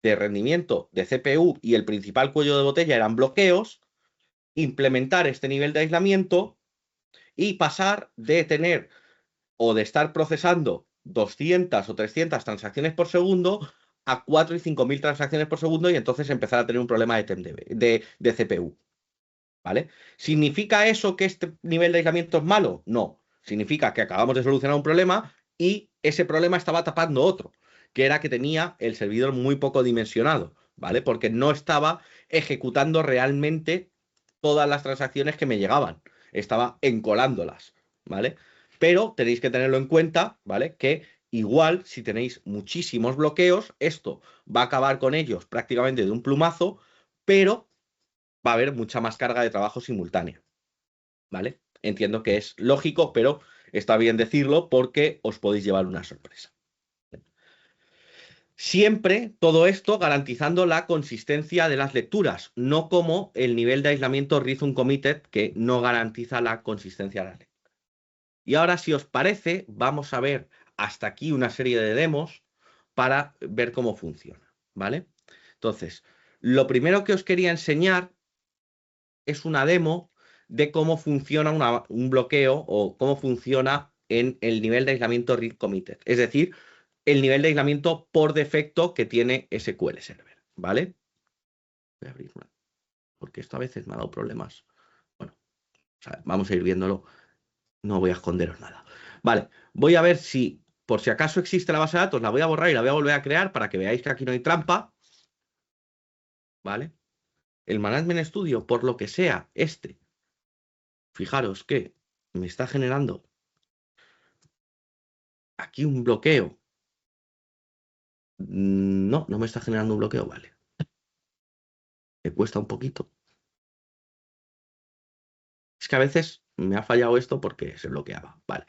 de rendimiento de CPU y el principal cuello de botella eran bloqueos, implementar este nivel de aislamiento y pasar de tener o de estar procesando 200 o 300 transacciones por segundo a 4 y 5.000 transacciones por segundo y entonces empezar a tener un problema de CPU. ¿Vale? ¿Significa eso que este nivel de aislamiento es malo? No. Significa que acabamos de solucionar un problema y ese problema estaba tapando otro, que era que tenía el servidor muy poco dimensionado, ¿vale? Porque no estaba ejecutando realmente todas las transacciones que me llegaban. Estaba encolándolas, ¿vale? Pero tenéis que tenerlo en cuenta, ¿vale? Que igual, si tenéis muchísimos bloqueos, esto va a acabar con ellos prácticamente de un plumazo, pero va a haber mucha más carga de trabajo simultánea, ¿vale? Entiendo que es lógico, pero está bien decirlo porque os podéis llevar una sorpresa. Siempre todo esto garantizando la consistencia de las lecturas, no como el nivel de aislamiento Rhythm Committed que no garantiza la consistencia de las lecturas. Y ahora, si os parece, vamos a ver hasta aquí una serie de demos para ver cómo funciona, ¿vale? Entonces, lo primero que os quería enseñar es una demo de cómo funciona un bloqueo o cómo funciona en el nivel de aislamiento read committed. Es decir, el nivel de aislamiento por defecto que tiene SQL Server, ¿vale? Voy a abrir una, porque esto a veces me ha dado problemas. Bueno, o sea, vamos a ir viéndolo. No voy a esconderos nada. Vale, voy a ver si, por si acaso existe la base de datos, la voy a borrar y la voy a volver a crear para que veáis que aquí no hay trampa. ¿Vale? El Management Studio, por lo que sea, fijaros que me está generando aquí un bloqueo. No, no me está generando un bloqueo, vale. Me cuesta un poquito. Es que a veces me ha fallado esto porque se bloqueaba, vale.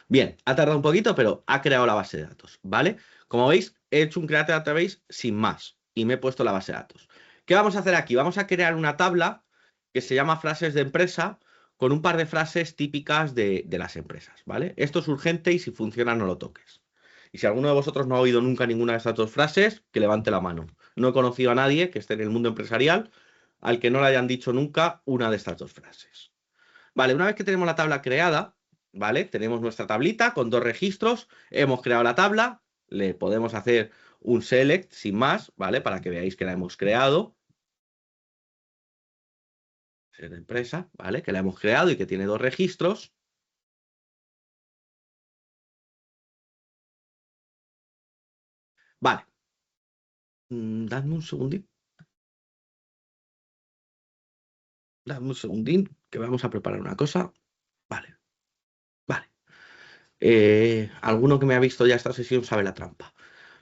Bien, ha tardado un poquito, pero ha creado la base de datos, ¿vale? Como veis, he hecho un Create Database sin más y me he puesto la base de datos. ¿Qué vamos a hacer aquí? Vamos a crear una tabla que se llama frases de empresa con un par de frases típicas de las empresas, ¿vale? Esto es urgente y si funciona no lo toques. Y si alguno de vosotros no ha oído nunca ninguna de estas dos frases, que levante la mano. No he conocido a nadie que esté en el mundo empresarial al que no le hayan dicho nunca una de estas dos frases. Vale, una vez que tenemos la tabla creada, ¿vale? Tenemos nuestra tablita con dos registros, hemos creado la tabla, le podemos hacer un select sin más, ¿vale? Para que veáis que la hemos creado. Ser de empresa, ¿vale? Que la hemos creado y que tiene dos registros. Vale. Dadme un segundín. Dadme un segundín, que vamos a preparar una cosa. Vale. Vale. Alguno que me ha visto ya esta sesión sabe la trampa.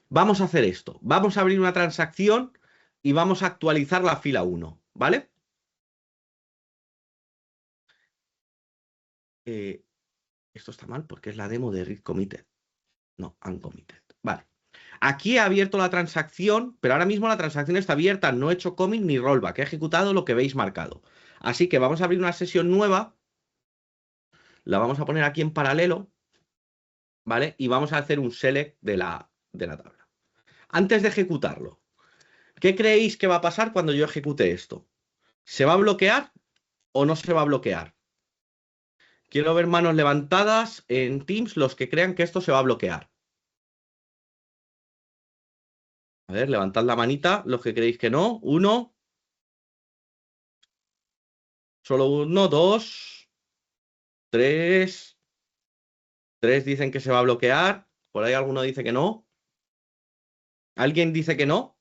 Vamos a hacer esto. Vamos a abrir una transacción y vamos a actualizar la fila 1, ¿vale? Esto está mal porque es la demo de read committed. No, uncommitted. Vale. Aquí he abierto la transacción, pero ahora mismo la transacción está abierta. No he hecho commit ni rollback. He ejecutado lo que veis marcado. Así que vamos a abrir una sesión nueva. La vamos a poner aquí en paralelo, ¿vale? Y vamos a hacer un select de la tabla. Antes de ejecutarlo, ¿qué creéis que va a pasar cuando yo ejecute esto? ¿Se va a bloquear o no se va a bloquear? Quiero ver manos levantadas en Teams los que crean que esto se va a bloquear. A ver, levantad la manita, los que creéis que no. Uno, solo uno, dos, tres. Tres dicen que se va a bloquear. Por ahí alguno dice que no. ¿Alguien dice que no?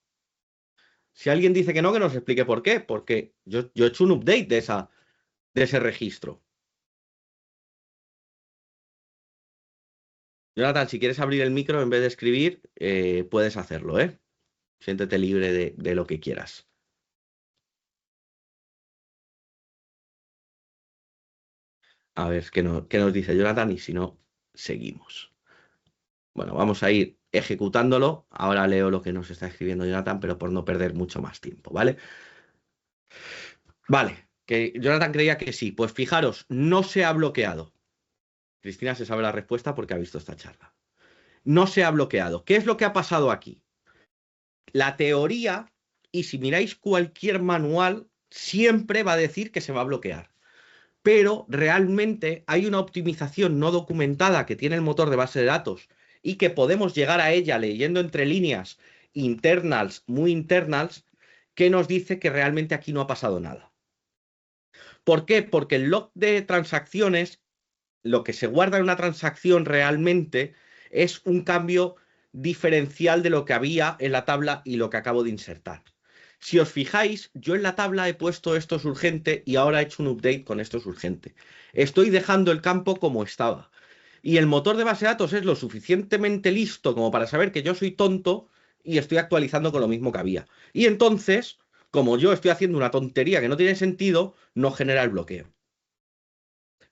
Si alguien dice que no, que nos explique por qué. Porque yo he hecho un update de ese registro. Jonathan, si quieres abrir el micro en vez de escribir, puedes hacerlo, ¿eh? Siéntete libre de lo que quieras. A ver, ¿qué nos dice Jonathan? Y si no, seguimos. Bueno, vamos a ir ejecutándolo. Ahora leo lo que nos está escribiendo Jonathan, pero por no perder mucho más tiempo, ¿vale? Vale, que Jonathan creía que sí. Pues fijaros, no se ha bloqueado. Cristina se sabe la respuesta porque ha visto esta charla. No se ha bloqueado. ¿Qué es lo que ha pasado aquí? La teoría, y si miráis cualquier manual, siempre va a decir que se va a bloquear. Pero realmente hay una optimización no documentada que tiene el motor de base de datos y que podemos llegar a ella leyendo entre líneas internals, muy internals, que nos dice que realmente aquí no ha pasado nada. ¿Por qué? Porque el log de transacciones, lo que se guarda en una transacción realmente es un cambio diferencial de lo que había en la tabla y lo que acabo de insertar. Si os fijáis, yo en la tabla he puesto esto es urgente y ahora he hecho un update con esto es urgente. Estoy dejando el campo como estaba. Y el motor de base de datos es lo suficientemente listo como para saber que yo soy tonto y estoy actualizando con lo mismo que había. Y entonces, como yo estoy haciendo una tontería que no tiene sentido, no genera el bloqueo.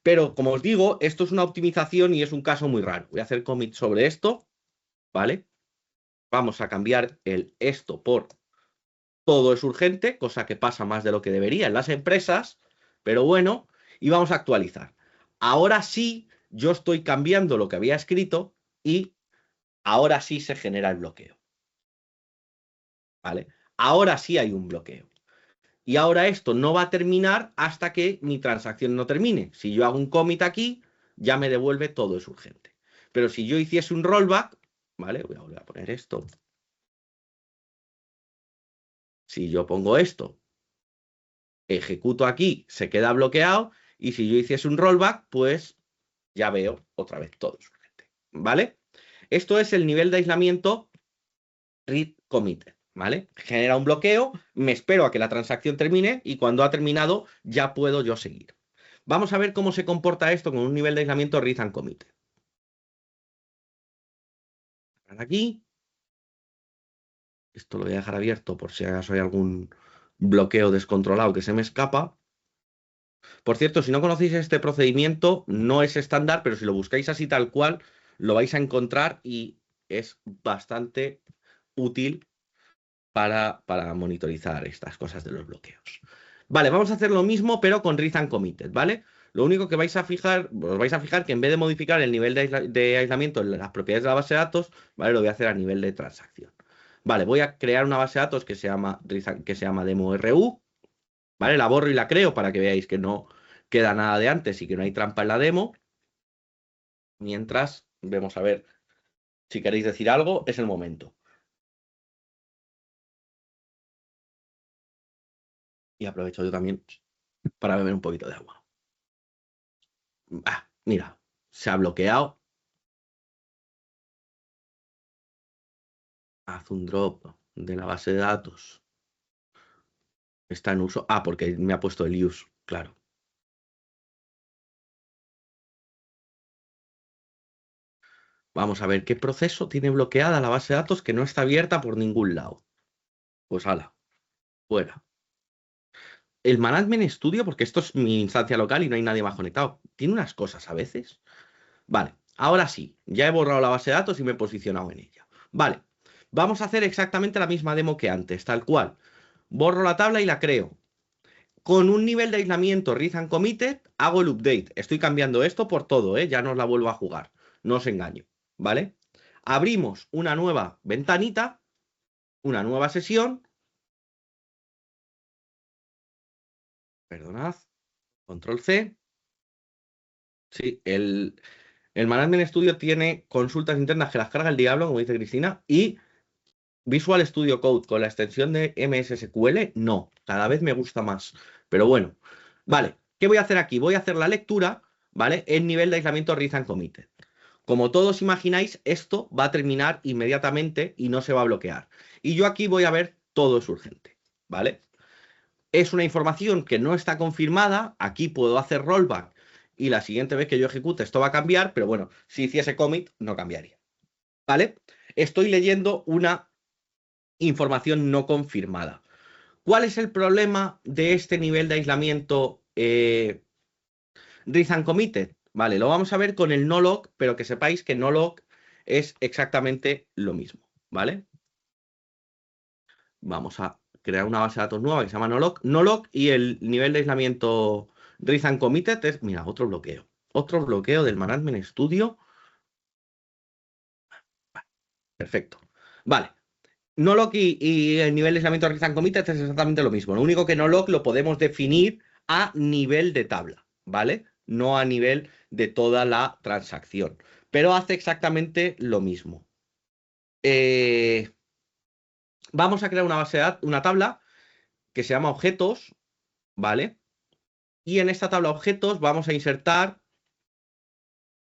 Pero como os digo, esto es una optimización y es un caso muy raro. Voy a hacer commit sobre esto, ¿vale? Vamos a cambiar el esto por todo es urgente, cosa que pasa más de lo que debería en las empresas, pero bueno, y vamos a actualizar. Ahora sí, yo estoy cambiando lo que había escrito y ahora sí se genera el bloqueo, ¿vale? Ahora sí hay un bloqueo. Y ahora esto no va a terminar hasta que mi transacción no termine. Si yo hago un commit aquí, ya me devuelve todo es urgente. Pero si yo hiciese un rollback, ¿vale? Voy a volver a poner esto. Si yo pongo esto, ejecuto aquí, se queda bloqueado. Y si yo hiciese un rollback, pues ya veo otra vez todo es urgente, ¿vale? Esto es el nivel de aislamiento read committed, ¿vale? Genera un bloqueo, me espero a que la transacción termine y cuando ha terminado ya puedo yo seguir. Vamos a ver cómo se comporta esto con un nivel de aislamiento read and committed. Aquí. Esto lo voy a dejar abierto por si acaso hay algún bloqueo descontrolado que se me escapa. Por cierto, si no conocéis este procedimiento, no es estándar, pero si lo buscáis así tal cual, lo vais a encontrar y es bastante útil para monitorizar estas cosas de los bloqueos. Vale, vamos a hacer lo mismo, pero con read and committed, ¿vale? Lo único que vais a fijar, os vais a fijar que en vez de modificar el nivel de aislamiento en las propiedades de la base de datos, ¿vale? Lo voy a hacer a nivel de transacción. Vale, voy a crear una base de datos que se llama DemoRU, ¿vale? La borro y la creo para que veáis que no queda nada de antes y que no hay trampa en la demo. Mientras, vemos a ver si queréis decir algo, es el momento. Y aprovecho yo también para beber un poquito de agua. Mira, se ha bloqueado. Haz un drop de la base de datos. Está en uso. Porque me ha puesto el use, claro. Vamos a ver qué proceso tiene bloqueada la base de datos que no está abierta por ningún lado. Pues ala, fuera. El Management Studio, porque esto es mi instancia local y no hay nadie más conectado, tiene unas cosas a veces. Vale, ahora sí, ya he borrado la base de datos y me he posicionado en ella. Vale, vamos a hacer exactamente la misma demo que antes, tal cual. Borro la tabla y la creo. Con un nivel de aislamiento read and committed, hago el update. Estoy cambiando esto por todo, ¿eh? Ya no os la vuelvo a jugar. No os engaño, ¿vale? Abrimos una nueva ventanita, una nueva sesión. Perdonad, control C. Sí, el Management Studio tiene consultas internas que las carga el diablo, como dice Cristina, y Visual Studio Code con la extensión de MS SQL, no, cada vez me gusta más. Pero bueno, vale, ¿qué voy a hacer aquí? Voy a hacer la lectura, ¿vale? En nivel de aislamiento read and committed. Como todos imagináis, esto va a terminar inmediatamente y no se va a bloquear. Y yo aquí voy a ver todo es urgente, ¿vale? Es una información que no está confirmada, aquí puedo hacer rollback y la siguiente vez que yo ejecute esto va a cambiar, pero bueno, si hiciese commit no cambiaría, ¿vale? Estoy leyendo una información no confirmada. ¿Cuál es el problema de este nivel de aislamiento read and committed? Vale, lo vamos a ver con el no-log, pero que sepáis que no-log es exactamente lo mismo, ¿vale? Vamos a crear una base de datos nueva que se llama no-log. No-log y el nivel de aislamiento read and committed es, mira, otro bloqueo. Otro bloqueo del Management Studio. Perfecto. Vale. No-log y el nivel de aislamiento read and committed es exactamente lo mismo. Lo único que no-log lo podemos definir a nivel de tabla, ¿vale? No a nivel de toda la transacción. Pero hace exactamente lo mismo. Vamos a crear una base de datos, una tabla que se llama objetos, ¿vale? Y en esta tabla objetos vamos a insertar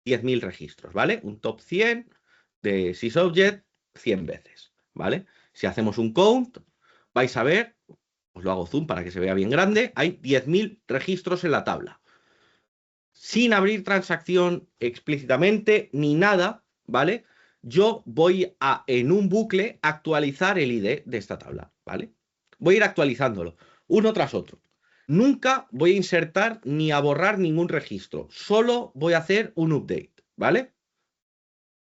10.000 registros, ¿vale? Un top 100 de sysobject 100 veces, ¿vale? Si hacemos un count, vais a ver, os lo hago zoom para que se vea bien grande, hay 10.000 registros en la tabla. Sin abrir transacción explícitamente ni nada, ¿vale? Yo voy a, en un bucle, actualizar el ID de esta tabla, ¿vale? Voy a ir actualizándolo, uno tras otro. Nunca voy a insertar ni a borrar ningún registro, solo voy a hacer un update, ¿vale?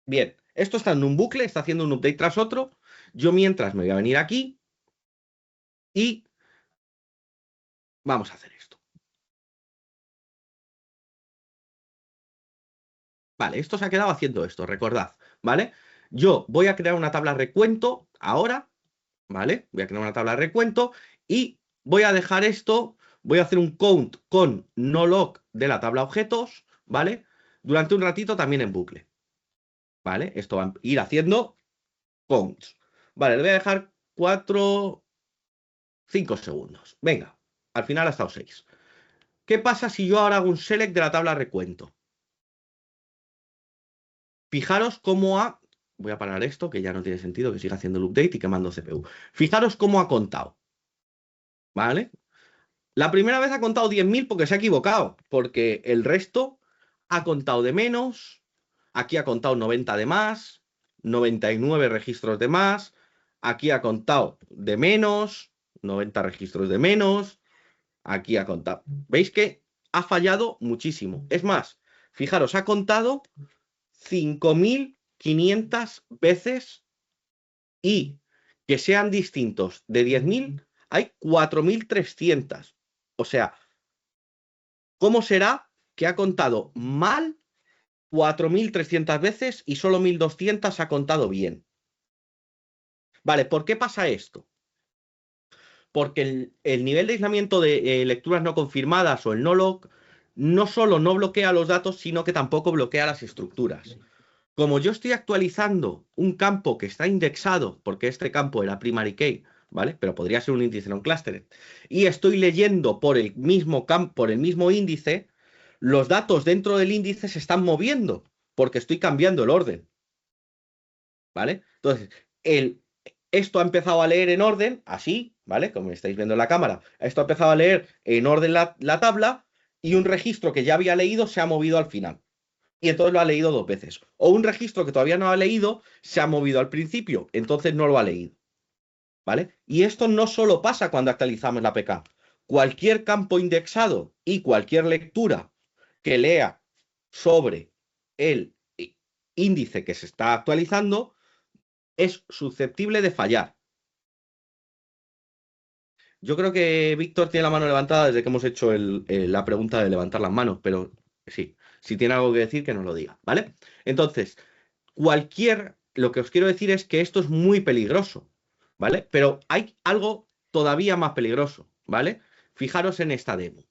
Bien, esto está en un bucle, está haciendo un update tras otro. Yo mientras me voy a venir aquí y vamos a hacer esto. Vale, esto se ha quedado haciendo esto, recordad, ¿vale? Yo voy a crear una tabla recuento ahora, ¿vale? Voy a crear una tabla recuento y voy a dejar esto, voy a hacer un count con no-log de la tabla objetos, ¿vale? Durante un ratito también en bucle, ¿vale? Esto va a ir haciendo counts. Vale, le voy a dejar 4, 5 segundos. Venga, al final ha estado 6. ¿Qué pasa si yo ahora hago un select de la tabla recuento? Fijaros cómo ha... Voy a parar esto, que ya no tiene sentido que siga haciendo el update y quemando CPU. Fijaros cómo ha contado, ¿vale? La primera vez ha contado 10.000 porque se ha equivocado, porque el resto ha contado de menos, aquí ha contado 90 de más, 99 registros de más, aquí ha contado de menos, 90 registros de menos, aquí ha contado. ¿Veis que ha fallado muchísimo? Es más, fijaros, ha contado 5.500 veces y que sean distintos de 10.000 hay 4.300. O sea, ¿cómo será que ha contado mal 4.300 veces y solo 1.200 ha contado bien? Vale, ¿por qué pasa esto? Porque el nivel de aislamiento de lecturas no confirmadas o el no-log no solo no bloquea los datos, sino que tampoco bloquea las estructuras. Como yo estoy actualizando un campo que está indexado, porque este campo era primary key, ¿vale? Pero podría ser un índice non clustered, y estoy leyendo por el mismo campo, por el mismo índice, los datos dentro del índice se están moviendo, porque estoy cambiando el orden, ¿vale? Entonces, esto ha empezado a leer en orden, así, ¿vale? Como estáis viendo en la cámara, esto ha empezado a leer en orden la tabla, y un registro que ya había leído se ha movido al final. y entonces lo ha leído 2 veces. O un registro que todavía no ha leído se ha movido al principio, entonces no lo ha leído. ¿Vale? Y esto no solo pasa cuando actualizamos la APK. Cualquier campo indexado y cualquier lectura que lea sobre el índice que se está actualizando es susceptible de fallar. Yo creo que Víctor tiene la mano levantada desde que hemos hecho la pregunta de levantar las manos, pero sí, si tiene algo que decir, que nos lo diga, ¿vale? Entonces, lo que os quiero decir es que esto es muy peligroso, ¿vale? Pero hay algo todavía más peligroso, ¿vale? Fijaros en esta demo.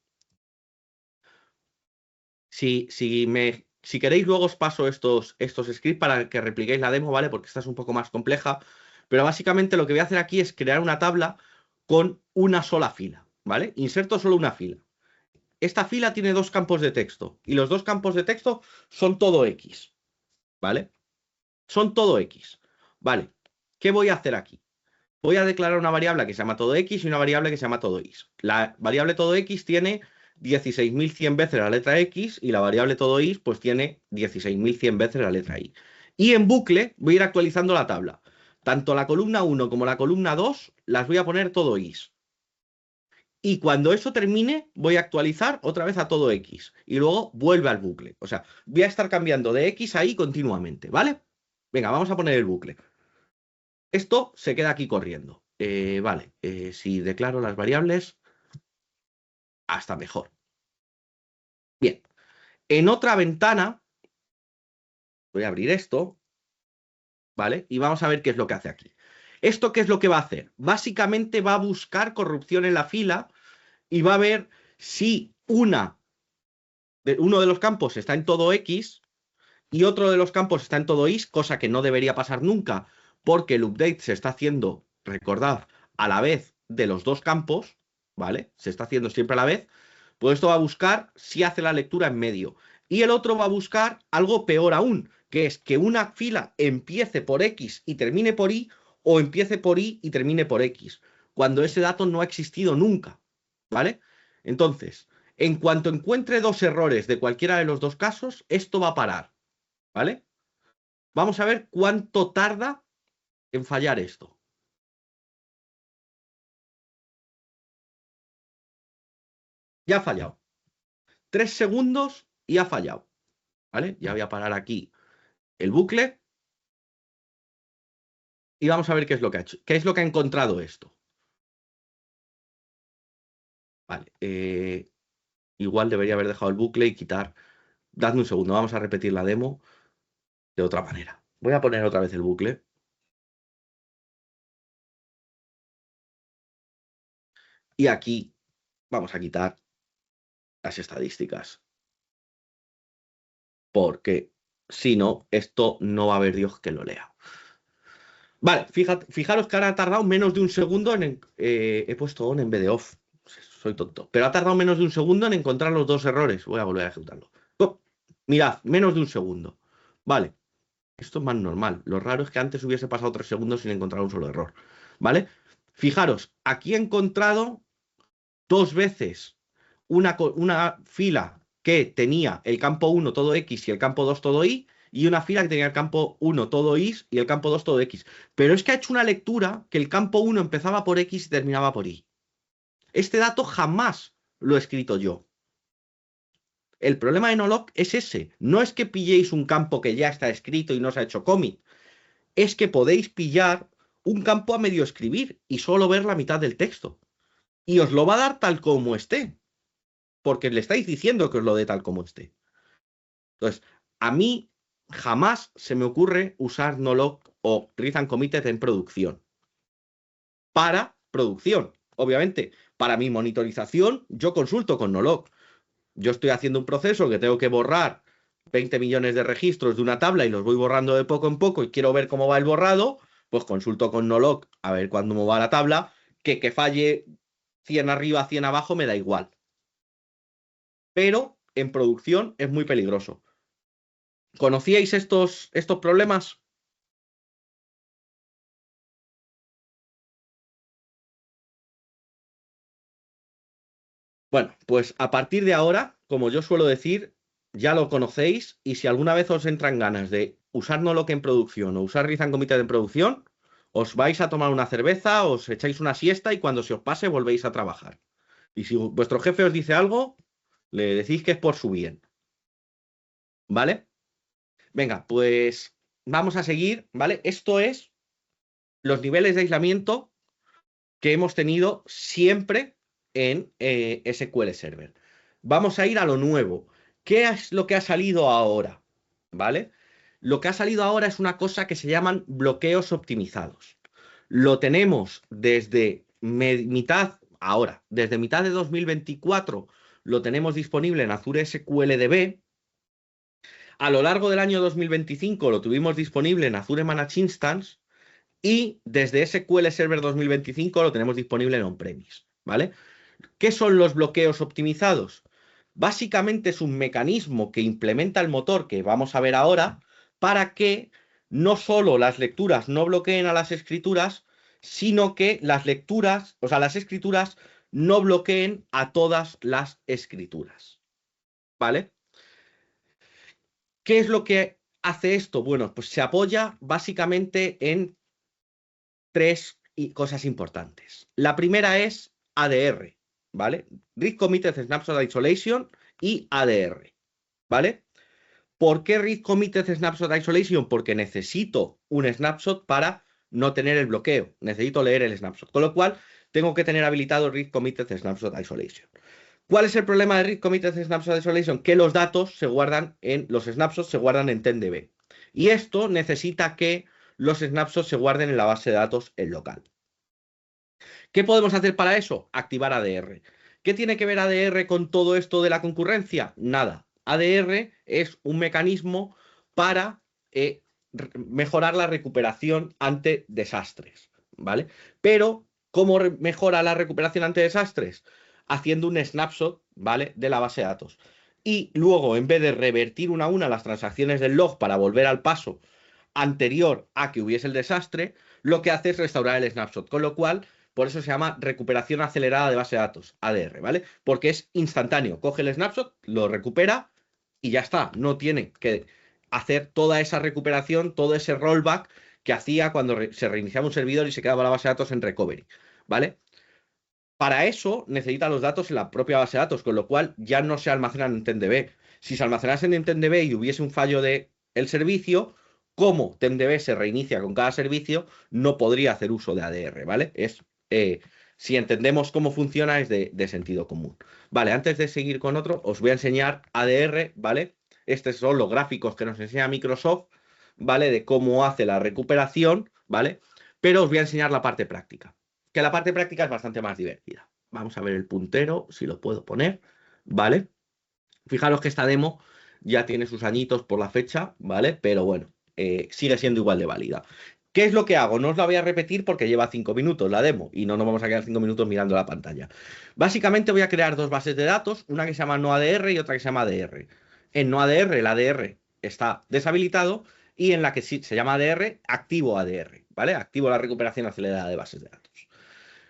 Si queréis, luego os paso estos scripts para que repliquéis la demo, ¿vale? Porque esta es un poco más compleja. Pero básicamente lo que voy a hacer aquí es crear una tabla con una sola fila, ¿vale? Inserto solo una fila. Esta fila tiene 2 campos de texto y los 2 campos de texto son todo X, ¿vale? Son todo X. Vale, ¿qué voy a hacer aquí? Voy a declarar una variable que se llama todo X y una variable que se llama todo Y. La variable todo X tiene 16.100 veces la letra X y la variable todo Y pues tiene 16.100 veces la letra Y. Y en bucle voy a ir actualizando la tabla. Tanto la columna 1 como la columna 2 las voy a poner todo Y. Y cuando eso termine, voy a actualizar otra vez a todo X. Y luego vuelve al bucle. O sea, voy a estar cambiando de X a Y continuamente, ¿vale? Venga, vamos a poner el bucle. Esto se queda aquí corriendo. Vale, si declaro las variables, hasta mejor. Bien, en otra ventana, voy a abrir esto, ¿vale? Y vamos a ver qué es lo que hace aquí. ¿Esto qué es lo que va a hacer? Básicamente va a buscar corrupción en la fila y va a ver si uno de los campos está en todo X y otro de los campos está en todo Y, cosa que no debería pasar nunca, porque el update se está haciendo, recordad, a la vez de los 2 campos, ¿vale? Se está haciendo siempre a la vez. Pues esto va a buscar si hace la lectura en medio. Y el otro va a buscar algo peor aún, que es que una fila empiece por X y termine por Y, o empiece por Y y termine por X, cuando ese dato no ha existido nunca, ¿vale? Entonces, en cuanto encuentre 2 errores de cualquiera de los 2 casos, esto va a parar, ¿vale? Vamos a ver cuánto tarda en fallar esto. Ya ha fallado. 3 segundos y ha fallado, ¿vale? Ya voy a parar aquí el bucle y vamos a ver qué es lo que ha hecho, qué es lo que ha encontrado esto. Vale, igual debería haber dejado el bucle y quitar. Dadme un segundo, vamos a repetir la demo de otra manera. Voy a poner otra vez el bucle. Y aquí vamos a quitar las estadísticas. Porque si no, esto no va a haber Dios que lo lea. Vale, fijaros que ahora ha tardado menos de un segundo he puesto on en vez de off. Soy tonto. Pero ha tardado menos de un segundo en encontrar los 2 errores. Voy a volver a ejecutarlo. Oh, mirad, menos de un segundo. Vale, esto es más normal. Lo raro es que antes hubiese pasado 3 segundos sin encontrar un solo error. ¿Vale? Fijaros, aquí he encontrado 2 veces una fila que tenía el campo 1 todo X y el campo 2 todo Y, y una fila que tenía el campo 1 todo Y y el campo 2 todo X. Pero es que ha hecho una lectura que el campo 1 empezaba por X y terminaba por Y. Este dato jamás lo he escrito yo. El problema de Nolog es ese. No es que pilléis un campo que ya está escrito y no se ha hecho commit. Es que podéis pillar un campo a medio escribir y solo ver la mitad del texto. Y os lo va a dar tal como esté. Porque le estáis diciendo que os lo dé tal como esté. Entonces, a mí jamás se me ocurre usar Nolog o Read and Committed en producción. Para producción, obviamente. Para mi monitorización, yo consulto con Nolog. Yo estoy haciendo un proceso que tengo que borrar 20 millones de registros de una tabla y los voy borrando de poco en poco y quiero ver cómo va el borrado, pues consulto con Nolog a ver cuándo va la tabla, que falle 100 arriba, 100 abajo, me da igual. Pero en producción es muy peligroso. ¿Conocíais estos problemas? Bueno, pues a partir de ahora, como yo suelo decir, ya lo conocéis y si alguna vez os entran ganas de usar Nolok en producción o usar Rizan Committed en producción, os vais a tomar una cerveza, os echáis una siesta y cuando se os pase volvéis a trabajar. Y si vuestro jefe os dice algo, le decís que es por su bien. ¿Vale? Venga, pues vamos a seguir, ¿vale? Esto es los niveles de aislamiento que hemos tenido siempre en SQL Server. Vamos a ir a lo nuevo. ¿Qué es lo que ha salido ahora? ¿Vale? Lo que ha salido ahora es una cosa que se llaman bloqueos optimizados. Lo tenemos desde desde mitad de 2024 lo tenemos disponible en Azure SQL DB. A lo largo del año 2025 lo tuvimos disponible en Azure Managed Instance y desde SQL Server 2025 lo tenemos disponible en on-premise, ¿vale? ¿Qué son los bloqueos optimizados? Básicamente es un mecanismo que implementa el motor que vamos a ver ahora para que no solo las lecturas no bloqueen a las escrituras, sino que las lecturas, o sea, las escrituras no bloqueen a todas las escrituras, ¿vale? ¿Qué es lo que hace esto? Bueno, pues se apoya básicamente en tres cosas importantes. La primera es ADR, ¿vale? Read Committed Snapshot Isolation y ADR, ¿vale? ¿Por qué Read Committed Snapshot Isolation? Porque necesito un snapshot para no tener el bloqueo. Necesito leer el snapshot. Con lo cual, tengo que tener habilitado Read Committed Snapshot Isolation. ¿Cuál es el problema de Read Committed Snapshot Isolation? Que los datos se guardan los snapshots se guardan en TenDB. Y esto necesita que los snapshots se guarden en la base de datos en local. ¿Qué podemos hacer para eso? Activar ADR. ¿Qué tiene que ver ADR con todo esto de la concurrencia? Nada. ADR es un mecanismo para mejorar la recuperación ante desastres, ¿vale? Pero, ¿cómo mejora la recuperación ante desastres? Haciendo un snapshot, ¿vale? De la base de datos. Y luego, en vez de revertir una a una las transacciones del log para volver al paso anterior a que hubiese el desastre, lo que hace es restaurar el snapshot. Con lo cual, por eso se llama recuperación acelerada de base de datos, ADR, ¿vale? Porque es instantáneo. Coge el snapshot, lo recupera y ya está. No tiene que hacer toda esa recuperación, todo ese rollback que hacía cuando se reiniciaba un servidor y se quedaba la base de datos en recovery, ¿vale? Para eso necesita los datos en la propia base de datos, con lo cual ya no se almacenan en TenDB. Si se almacenasen en TenDB y hubiese un fallo del servicio, como TenDB se reinicia con cada servicio, no podría hacer uso de ADR, ¿vale? Si entendemos cómo funciona, es de sentido común. Vale, antes de seguir con otro, os voy a enseñar ADR, ¿vale? Estos son los gráficos que nos enseña Microsoft, ¿vale? De cómo hace la recuperación, ¿vale? Pero os voy a enseñar la parte práctica, que la parte práctica es bastante más divertida. Vamos a ver el puntero, si lo puedo poner, ¿vale? Fijaros que esta demo ya tiene sus añitos por la fecha, ¿vale? Pero bueno, sigue siendo igual de válida. ¿Qué es lo que hago? No os la voy a repetir porque lleva 5 minutos la demo y no nos vamos a quedar 5 minutos mirando la pantalla. Básicamente voy a crear dos bases de datos, una que se llama NoADR y otra que se llama ADR. En NoADR el ADR está deshabilitado y en la que sí se llama ADR, activo ADR, ¿vale? Activo la recuperación acelerada de bases de datos.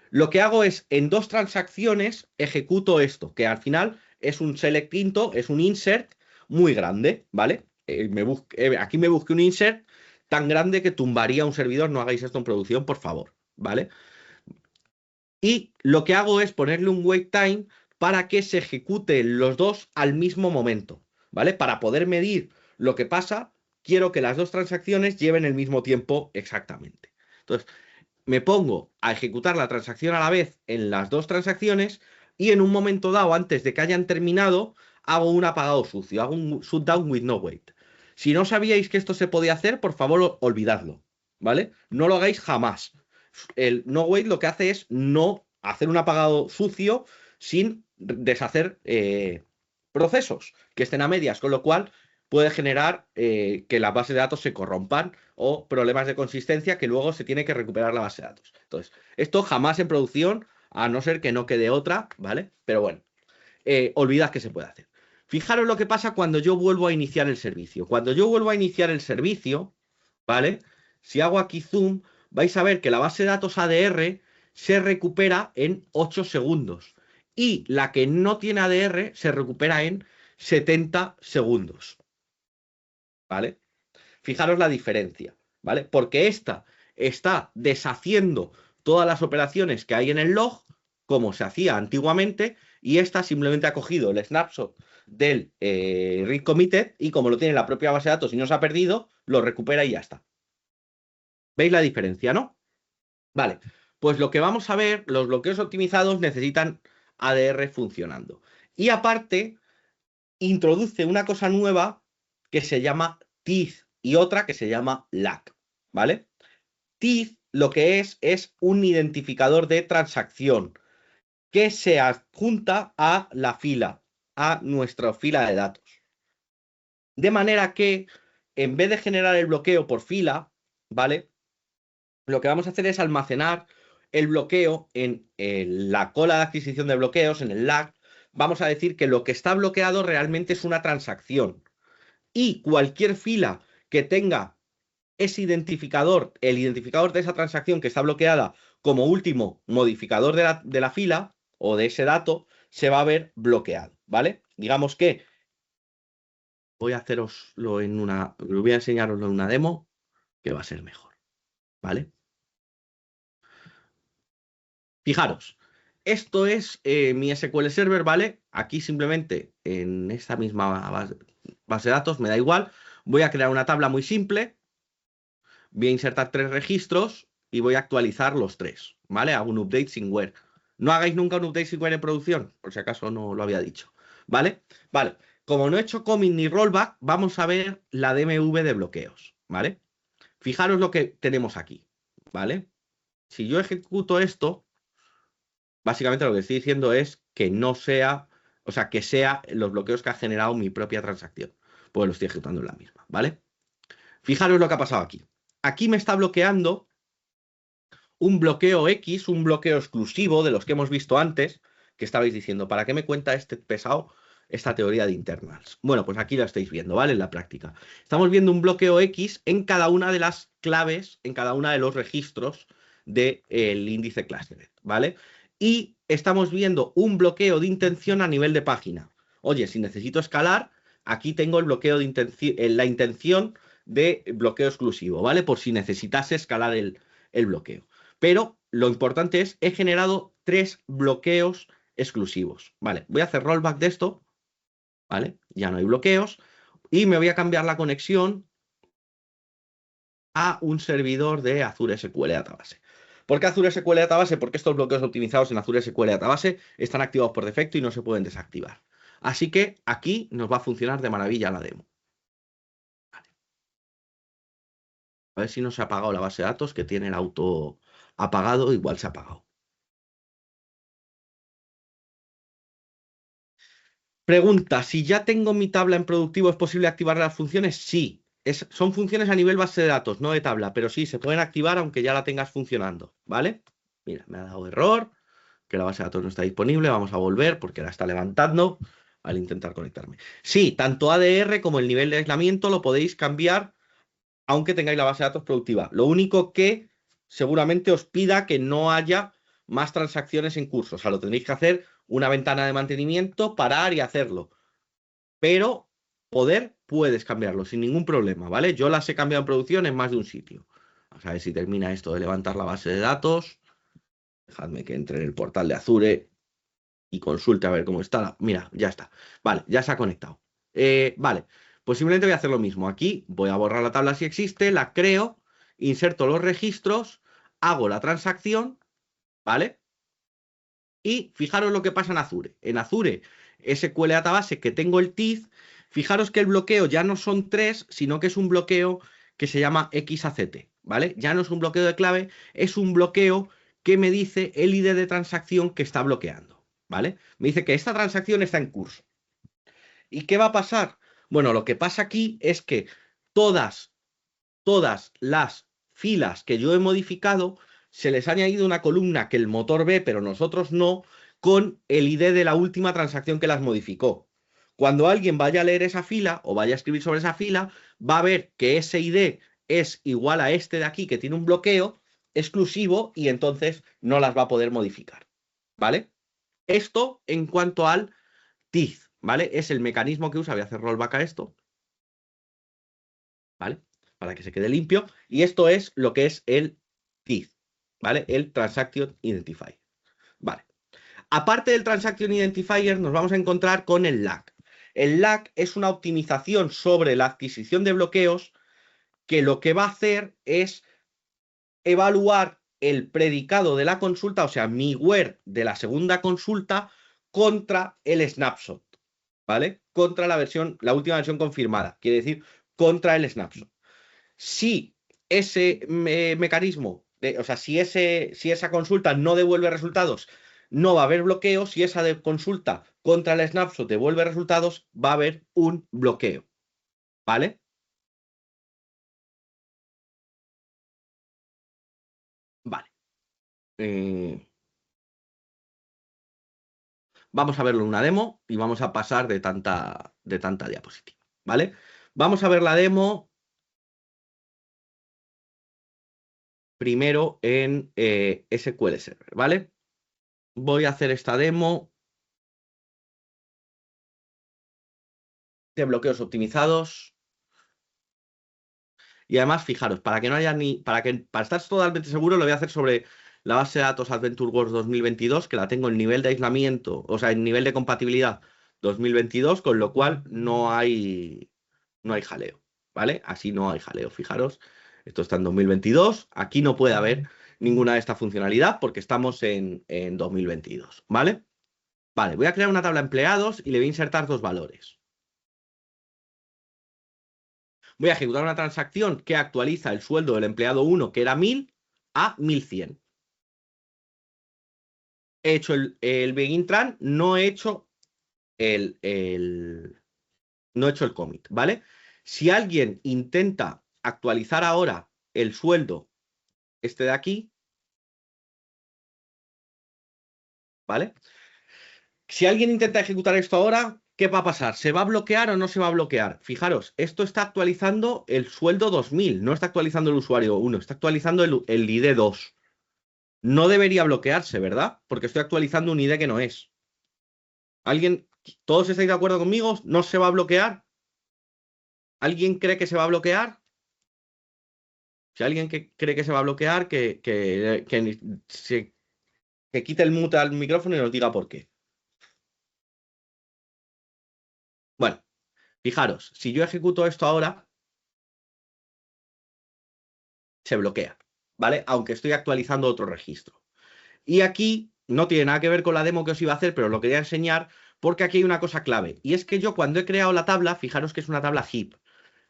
Lo que hago es, en dos transacciones, ejecuto esto, que al final es un select into, es un insert muy grande, ¿vale? Aquí me busqué un insert tan grande que tumbaría un servidor, no hagáis esto en producción, por favor, ¿vale? Y lo que hago es ponerle un wait time para que se ejecuten los dos al mismo momento, ¿vale? Para poder medir lo que pasa, quiero que las dos transacciones lleven el mismo tiempo exactamente. Entonces, me pongo a ejecutar la transacción a la vez en las dos transacciones y en un momento dado, antes de que hayan terminado, hago un apagado sucio, hago un shutdown with no wait. Si no sabíais que esto se podía hacer, por favor, olvidadlo, ¿vale? No lo hagáis jamás. El no wait lo que hace es no hacer un apagado sucio sin deshacer procesos que estén a medias, con lo cual puede generar que las bases de datos se corrompan o problemas de consistencia que luego se tiene que recuperar la base de datos. Entonces, esto jamás en producción, a no ser que no quede otra, ¿vale? Pero bueno, olvidad que se puede hacer. Fijaros lo que pasa cuando yo vuelvo a iniciar el servicio. Cuando yo vuelvo a iniciar el servicio, ¿vale? Si hago aquí zoom, vais a ver que la base de datos ADR se recupera en 8 segundos. Y la que no tiene ADR se recupera en 70 segundos. ¿Vale? Fijaros la diferencia, ¿vale? Porque esta está deshaciendo todas las operaciones que hay en el log, como se hacía antiguamente, y esta simplemente ha cogido el snapshot del read committed y como lo tiene en la propia base de datos y no se ha perdido, lo recupera y ya está. ¿Veis la diferencia, no? Vale, pues lo que vamos a ver, los bloqueos optimizados necesitan ADR funcionando. Y aparte, introduce una cosa nueva que se llama teeth y otra que se llama lag, ¿vale? teeth lo que es un identificador de transacción que se adjunta a la fila, a nuestra fila de datos. De manera que en vez de generar el bloqueo por fila, ¿vale? Lo que vamos a hacer es almacenar el bloqueo en la cola de adquisición de bloqueos, en el lag. Vamos a decir que lo que está bloqueado realmente es una transacción. Y cualquier fila que tenga ese identificador, el identificador de esa transacción que está bloqueada como último modificador de la fila o de ese dato, se va a ver bloqueado, ¿vale? Digamos que voy a haceroslo en una, voy a enseñaroslo en una demo que va a ser mejor, ¿vale? Fijaros, esto es mi SQL Server, ¿vale? Aquí simplemente en esta misma base de datos, me da igual, voy a crear una tabla muy simple, voy a insertar 3 registros y voy a actualizar los 3, ¿vale? Hago un update sin where. No hagáis nunca un update sin where en producción, por si acaso no lo había dicho, ¿vale? Vale, como no he hecho commit ni rollback, vamos a ver la DMV de bloqueos, ¿vale? Fijaros lo que tenemos aquí, ¿vale? Si yo ejecuto esto, básicamente lo que estoy diciendo es que no sea, o sea, que sea los bloqueos que ha generado mi propia transacción, pues lo estoy ejecutando en la misma, ¿vale? Fijaros lo que ha pasado aquí. Aquí me está bloqueando un bloqueo X, un bloqueo exclusivo de los que hemos visto antes, que estabais diciendo, ¿para qué me cuenta este pesado esta teoría de internals? Bueno, pues aquí lo estáis viendo, ¿vale? En la práctica. Estamos viendo un bloqueo X en cada una de las claves, en cada uno de los registros del índice clustered, ¿vale? Y estamos viendo un bloqueo de intención a nivel de página. Oye, si necesito escalar, aquí tengo el bloqueo de intención, la intención de bloqueo exclusivo, ¿vale? Por si necesitase escalar el bloqueo. Pero lo importante es, he generado 3 bloqueos exclusivos. Vale, voy a hacer rollback de esto, ¿vale? Ya no hay bloqueos. Y me voy a cambiar la conexión a un servidor de Azure SQL Database. ¿Por qué Azure SQL Database? Porque estos bloqueos optimizados en Azure SQL Database están activados por defecto y no se pueden desactivar. Así que aquí nos va a funcionar de maravilla la demo. Vale. A ver si no se ha apagado la base de datos, que tiene el auto apagado, igual se ha apagado. Pregunta, si ya tengo mi tabla en productivo, ¿es posible activar las funciones? Sí, son funciones a nivel base de datos, no de tabla, pero sí, se pueden activar aunque ya la tengas funcionando, ¿vale? Mira, me ha dado error, que la base de datos no está disponible, vamos a volver porque la está levantando al intentar conectarme. Sí, tanto ADR como el nivel de aislamiento lo podéis cambiar aunque tengáis la base de datos productiva. Lo único que seguramente os pida que no haya más transacciones en curso. O sea, lo tendréis que hacer una ventana de mantenimiento, parar y hacerlo. Pero puedes cambiarlo sin ningún problema, ¿vale? Yo las he cambiado en producción en más de un sitio. Vamos a ver si termina esto de levantar la base de datos. Dejadme que entre en el portal de Azure y consulte a ver cómo está. Mira, ya está. Vale, ya se ha conectado. Vale, pues simplemente voy a hacer lo mismo. Aquí voy a borrar la tabla si existe, la creo, inserto los registros, hago la transacción, ¿vale? Y fijaros lo que pasa en Azure. En Azure SQL Database que tengo el TID, fijaros que el bloqueo ya no son 3, sino que es un bloqueo que se llama XACT, ¿vale? Ya no es un bloqueo de clave, es un bloqueo que me dice el ID de transacción que está bloqueando, ¿vale? Me dice que esta transacción está en curso. ¿Y qué va a pasar? Bueno, lo que pasa aquí es que todas las filas que yo he modificado, se les ha añadido una columna que el motor ve, pero nosotros no, con el ID de la última transacción que las modificó. Cuando alguien vaya a leer esa fila o vaya a escribir sobre esa fila, va a ver que ese ID es igual a este de aquí, que tiene un bloqueo exclusivo y entonces no las va a poder modificar. ¿Vale? Esto en cuanto al TID, ¿vale? Es el mecanismo que usa, voy a hacer rollback a esto, ¿vale? Para que se quede limpio. Y esto es lo que es el TID, ¿vale? El Transaction Identifier, ¿vale? Aparte del Transaction Identifier, nos vamos a encontrar con el LAC. El LAC es una optimización sobre la adquisición de bloqueos que lo que va a hacer es evaluar el predicado de la consulta, o sea, mi where de la segunda consulta contra el snapshot, ¿vale? Contra la última versión confirmada, quiere decir contra el snapshot. Si ese mecanismo, o sea, si esa consulta no devuelve resultados, no va a haber bloqueo. Si esa consulta contra el snapshot devuelve resultados, va a haber un bloqueo, ¿vale? Vale. Vamos a verlo en una demo y vamos a pasar de tanta diapositiva, ¿vale? Vamos a ver la demo primero en SQL Server, ¿vale? Voy a hacer esta demo de bloqueos optimizados. Y además, fijaros, para que no haya para estar totalmente seguro, lo voy a hacer sobre la base de datos Adventure Wars 2022, que la tengo en nivel de aislamiento, o sea, en nivel de compatibilidad 2022, con lo cual no hay jaleo, ¿vale? Así no hay jaleo, fijaros. Esto está en 2022, aquí no puede haber ninguna de esta funcionalidad porque estamos en 2022, ¿vale? Vale, voy a crear una tabla de empleados y le voy a insertar dos valores. Voy a ejecutar una transacción que actualiza el sueldo del empleado 1, que era 1000, a 1100. He hecho el begin tran, no he hecho no he hecho el commit, ¿vale? Si alguien intenta actualizar ahora el sueldo, este de aquí, ¿vale? Si alguien intenta ejecutar esto ahora, ¿qué va a pasar? ¿Se va a bloquear o no se va a bloquear? Fijaros, esto está actualizando el sueldo 2000, no está actualizando el usuario 1, está actualizando el ID 2. No debería bloquearse, ¿verdad? Porque estoy actualizando un ID que no es. ¿Alguien, todos estáis de acuerdo conmigo? ¿No se va a bloquear? ¿Alguien cree que se va a bloquear? Si alguien cree que se va a bloquear, que quite el mute al micrófono y nos diga por qué. Bueno, fijaros, si yo ejecuto esto ahora, se bloquea, ¿vale? Aunque estoy actualizando otro registro. Y aquí no tiene nada que ver con la demo que os iba a hacer, pero lo quería enseñar porque aquí hay una cosa clave. Y es que yo cuando he creado la tabla, fijaros que es una tabla heap.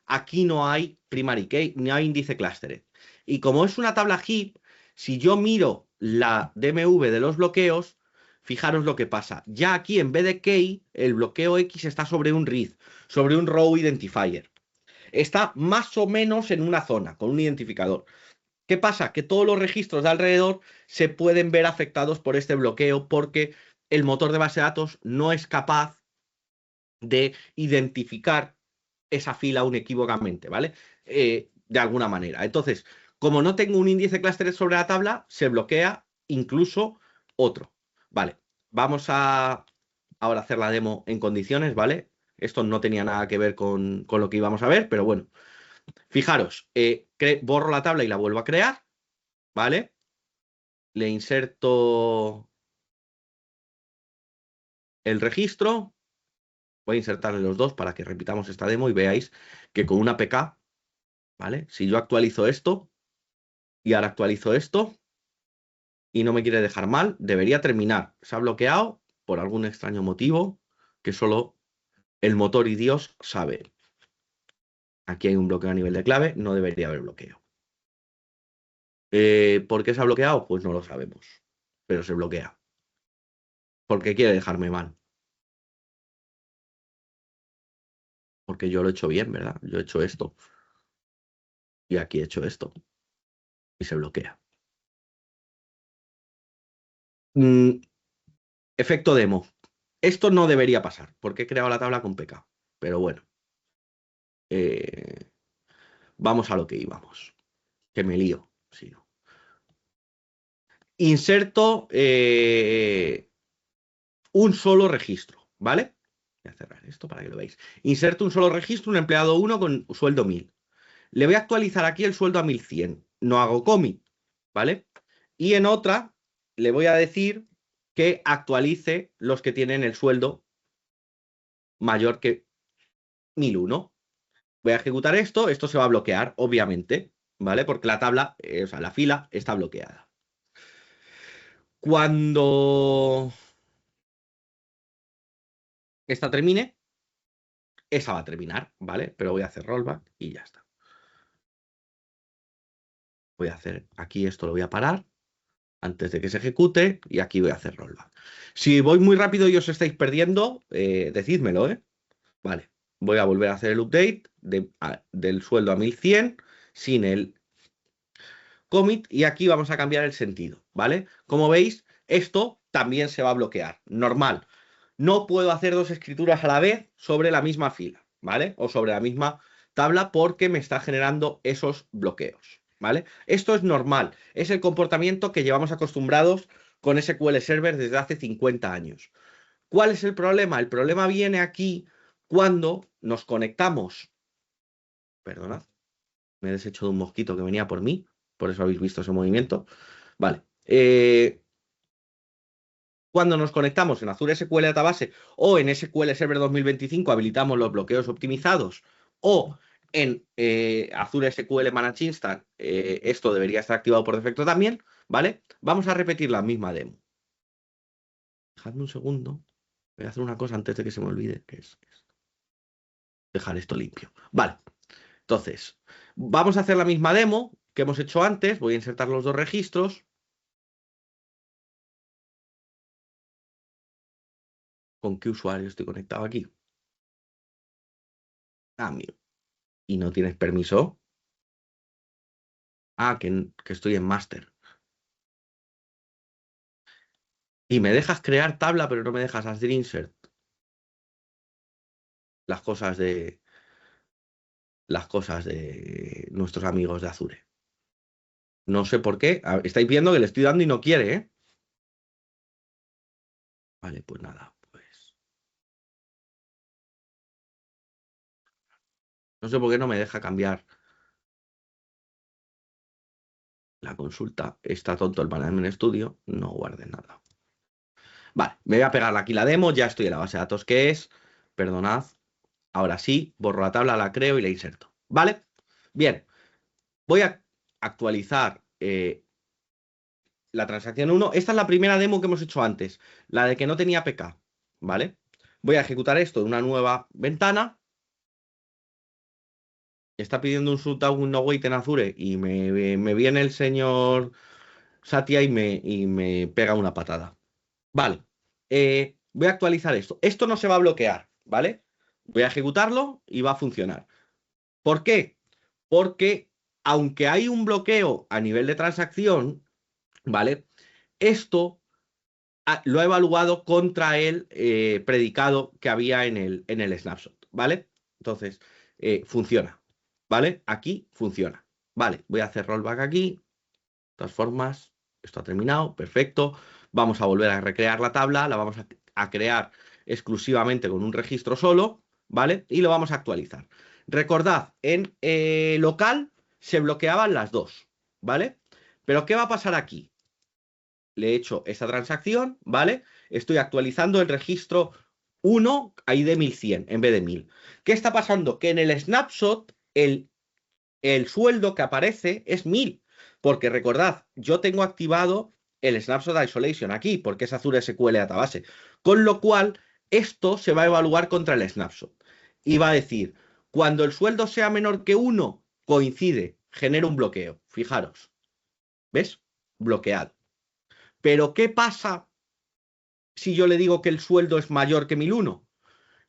Aquí no hay primary key, ni hay índice clustered. Y como es una tabla heap, si yo miro la DMV de los bloqueos, fijaros lo que pasa. Ya aquí en vez de key, el bloqueo X está sobre un read, sobre un row identifier. Está más o menos en una zona, con un identificador. ¿Qué pasa? Que todos los registros de alrededor se pueden ver afectados por este bloqueo porque el motor de base de datos no es capaz de identificar esa fila unequívocamente, ¿vale? De alguna manera. Entonces, como no tengo un índice cluster sobre la tabla, se bloquea incluso otro. Vale, vamos a ahora hacer la demo en condiciones, ¿vale? Esto no tenía nada que ver con lo que íbamos a ver, pero bueno. Fijaros, borro la tabla y la vuelvo a crear, ¿vale? Le inserto el registro. Voy a insertarle los dos para que repitamos esta demo y veáis que con una PK, ¿vale? Si yo actualizo esto y ahora actualizo esto y no me quiere dejar mal, debería terminar. Se ha bloqueado por algún extraño motivo que solo el motor y Dios sabe. Aquí hay un bloqueo a nivel de clave, no debería haber bloqueo. ¿Por qué se ha bloqueado? Pues no lo sabemos, pero se bloquea. ¿Por qué quiere dejarme mal? Porque yo lo he hecho bien, ¿verdad? Yo he hecho esto y aquí he hecho esto y se bloquea. Mm, efecto demo. Esto no debería pasar porque he creado la tabla con PK. Pero bueno, eh, vamos a lo que íbamos. Que me lío. Sí, no. Inserto un solo registro, ¿vale? Voy a cerrar esto para que lo veáis. Inserto un solo registro, un empleado 1 con sueldo 1000. Le voy a actualizar aquí el sueldo a 1100. No hago commit, ¿vale? Y en otra le voy a decir que actualice los que tienen el sueldo mayor que 1001. Voy a ejecutar esto se va a bloquear, obviamente, ¿vale? Porque la tabla, o sea, la fila está bloqueada. Cuando esta termine, esa va a terminar, ¿vale? Pero voy a hacer rollback y ya está. Voy a hacer aquí esto, lo voy a parar antes de que se ejecute y aquí voy a hacer rollback. Si voy muy rápido y os estáis perdiendo, decídmelo, ¿eh? Vale, voy a volver a hacer el update del sueldo a 1100 sin el commit y aquí vamos a cambiar el sentido, ¿vale? Como veis, esto también se va a bloquear, normal. No puedo hacer dos escrituras a la vez sobre la misma fila, ¿vale? O sobre la misma tabla porque me está generando esos bloqueos, ¿vale? Esto es normal, es el comportamiento que llevamos acostumbrados con SQL Server desde hace 50 años. ¿Cuál es el problema? El problema viene aquí cuando nos conectamos. Perdonad, me he deshecho de un mosquito que venía por mí, por eso habéis visto ese movimiento. Vale. Cuando nos conectamos en Azure SQL Database o en SQL Server 2025 habilitamos los bloqueos optimizados o en Azure SQL Managed Instance, esto debería estar activado por defecto también, ¿vale? Vamos a repetir la misma demo. Dejadme un segundo. Voy a hacer una cosa antes de que se me olvide, que es dejar esto limpio. Vale. Entonces, vamos a hacer la misma demo que hemos hecho antes. Voy a insertar los dos registros. ¿Con qué usuario estoy conectado aquí? Ah, mío. ¿Y no tienes permiso? Ah, que estoy en master. Y me dejas crear tabla, pero no me dejas hacer insert. Las cosas de nuestros amigos de Azure. No sé por qué. Estáis viendo que le estoy dando y no quiere, ¿eh? Vale, pues nada, pues. No sé por qué no me deja cambiar la consulta. Está tonto el Management Studio. No guarde nada. Vale, me voy a pegar aquí la demo. Ya estoy en la base de datos que es. Perdonad. Ahora sí, borro la tabla, la creo y la inserto. ¿Vale? Bien. Voy a actualizar la transacción 1. Esta es la primera demo que hemos hecho antes, la de que no tenía PK, ¿vale? Voy a ejecutar esto en una nueva ventana. Está pidiendo un shutdown no wait en Azure y me viene el señor Satya y me pega una patada. Vale, voy a actualizar esto. Esto no se va a bloquear, ¿vale? Voy a ejecutarlo y va a funcionar. ¿Por qué? Porque aunque hay un bloqueo a nivel de transacción, ¿vale? Esto lo ha evaluado contra el predicado que había en el snapshot, ¿vale? Entonces, funciona, ¿vale? Aquí funciona. Vale, voy a hacer rollback aquí. De todas formas, esto ha terminado, perfecto. Vamos a volver a recrear la tabla, la vamos a crear exclusivamente con un registro solo, ¿vale? Y lo vamos a actualizar. Recordad, en local se bloqueaban las dos, ¿vale? Pero ¿qué va a pasar aquí? Le he hecho esta transacción, ¿vale? Estoy actualizando el registro 1 ahí de 1100 en vez de 1000. ¿Qué está pasando? Que en el snapshot el sueldo que aparece es 1000. Porque recordad, yo tengo activado el snapshot isolation aquí, porque es Azure SQL Database. Con lo cual, esto se va a evaluar contra el snapshot. Y va a decir, cuando el sueldo sea menor que 1, coincide, genera un bloqueo. Fijaros. ¿Ves? Bloqueado. Pero ¿qué pasa si yo le digo que el sueldo es mayor que 1001?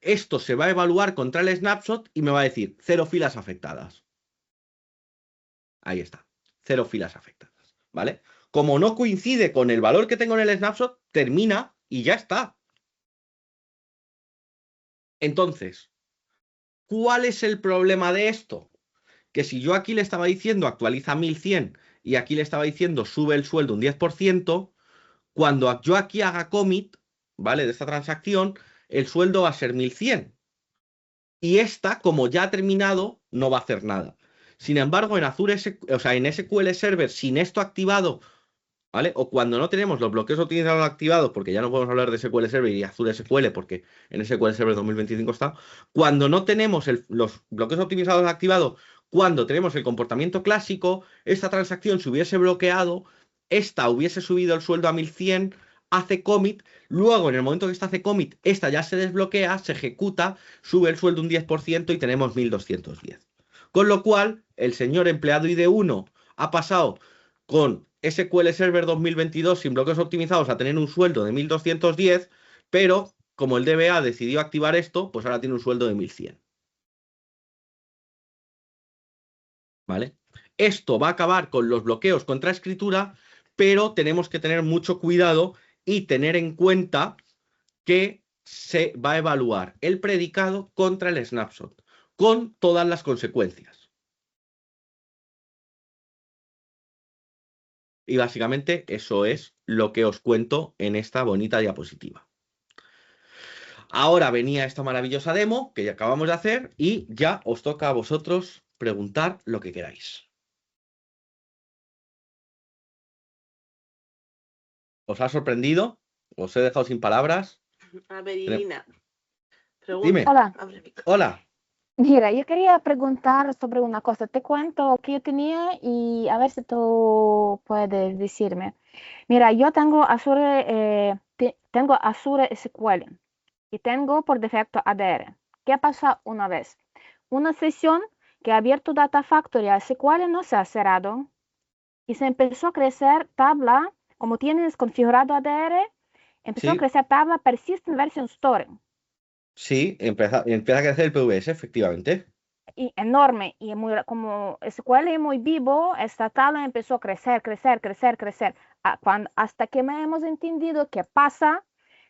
Esto se va a evaluar contra el snapshot y me va a decir 0 filas afectadas. Ahí está, 0 filas afectadas, ¿vale? Como no coincide con el valor que tengo en el snapshot, termina y ya está. Entonces, ¿cuál es el problema de esto? Que si yo aquí le estaba diciendo actualiza 1100 y aquí le estaba diciendo sube el sueldo un 10%, cuando yo aquí haga commit, ¿vale? De esta transacción, el sueldo va a ser 1100. Y esta, como ya ha terminado, no va a hacer nada. Sin embargo, en Azure, o sea, en SQL Server, sin esto activado, ¿vale? O cuando no tenemos los bloqueos optimizados activados, porque ya no podemos hablar de SQL Server y Azure SQL, porque en SQL Server 2025 está. Cuando no tenemos los bloqueos optimizados activados, cuando tenemos el comportamiento clásico, esta transacción se hubiese bloqueado, esta hubiese subido el sueldo a 1100, hace commit, luego en el momento que esta hace commit, esta ya se desbloquea, se ejecuta, sube el sueldo un 10% y tenemos 1210. Con lo cual, el señor empleado ID1 ha pasado con SQL Server 2022 sin bloqueos optimizados a tener un sueldo de 1210, pero como el DBA decidió activar esto, pues ahora tiene un sueldo de 1100. ¿Vale? Esto va a acabar con los bloqueos contra escritura, pero tenemos que tener mucho cuidado y tener en cuenta que se va a evaluar el predicado contra el snapshot, con todas las consecuencias. Y básicamente eso es lo que os cuento en esta bonita diapositiva. Ahora venía esta maravillosa demo que ya acabamos de hacer y ya os toca a vosotros preguntar lo que queráis. ¿Os ha sorprendido? ¿Os he dejado sin palabras?
A ver, Irina,
Dime.
pregunta.
Hola,
Abre micro.
Hola.
mira, yo quería preguntar sobre una cosa. Te cuento que yo tenía y a ver si tú puedes decirme. Mira, yo tengo Azure, tengo Azure SQL y tengo por defecto ADR. ¿Qué pasa una vez? Una sesión que ha abierto Data Factory a SQL no se ha cerrado y se empezó a crecer tabla, como tienes configurado ADR, empezó a
Sí,
crecer tabla Persistent Version Storing.
sí, empieza a crecer el PVS, efectivamente.
Y enorme y muy, como SQL es muy vivo, esta tabla empezó a crecer, crecer, crecer, crecer, hasta que me hemos entendido qué pasa.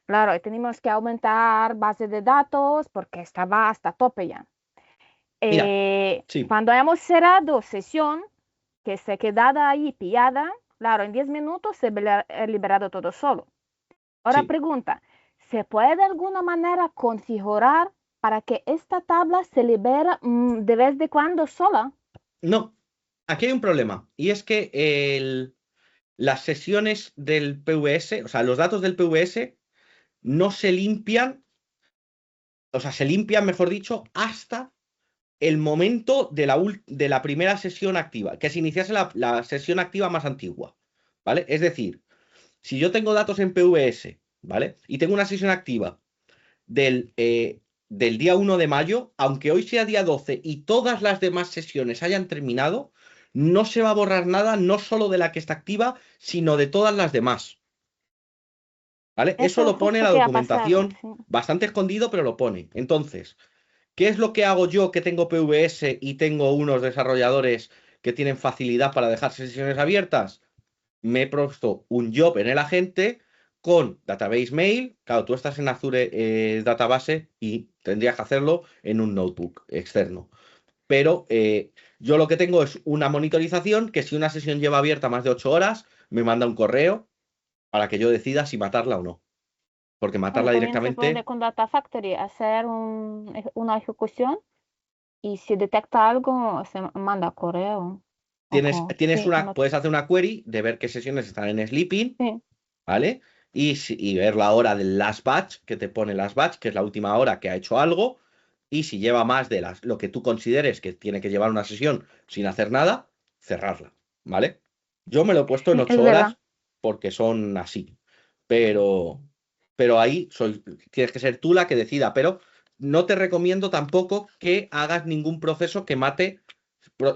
Claro, tenemos que aumentar base de datos porque estaba hasta tope ya.
Mira, sí,
Cuando hemos cerrado sesión, que se quedaba ahí pillada, claro, en 10 minutos se ha liberado todo solo. Ahora
sí.
pregunta, ¿se puede de alguna manera configurar para que esta tabla se libere de vez de cuando sola?
No, aquí hay un problema y es que las sesiones del PVS, o sea, los datos del PVS no se limpian, o sea, se limpian, mejor dicho, hasta el momento de la primera sesión activa, que se iniciase la sesión activa más antigua, ¿vale? Es decir, si yo tengo datos en PVS, ¿vale? Y tengo una sesión activa del día 1 de mayo, aunque hoy sea día 12 y todas las demás sesiones hayan terminado, no se va a borrar nada, no solo de la que está activa, sino de todas las demás, ¿vale? Eso
Eso
lo pone
justo
la
que ha pasado,
documentación,
sí.
bastante escondido, pero lo pone. Entonces, ¿qué es lo que hago yo que tengo PVS y tengo unos desarrolladores que tienen facilidad para dejar sesiones abiertas? Me he puesto un job en el agente con database mail. Claro, tú estás en Azure Database y tendrías que hacerlo en un notebook externo. Pero yo lo que tengo es una monitorización que si una sesión lleva abierta más de 8 horas, me manda un correo para que yo decida si matarla o no. Porque
Bueno,
matarla
también se puede
directamente
con Data Factory hacer una ejecución y si detecta algo, se manda correo. Sí,
puedes hacer una query de ver qué sesiones están en sleeping,
sí,
¿vale? Y ver la hora del last batch, que te pone last batch, que es la última hora que ha hecho algo, y si lleva más de lo que tú consideres que tiene que llevar una sesión sin hacer nada, cerrarla, ¿vale? Yo me lo he puesto en
sí, es
8
verdad.
horas porque son así, pero, pero ahí tienes que ser tú la que decida, pero no te recomiendo tampoco que hagas ningún proceso que mate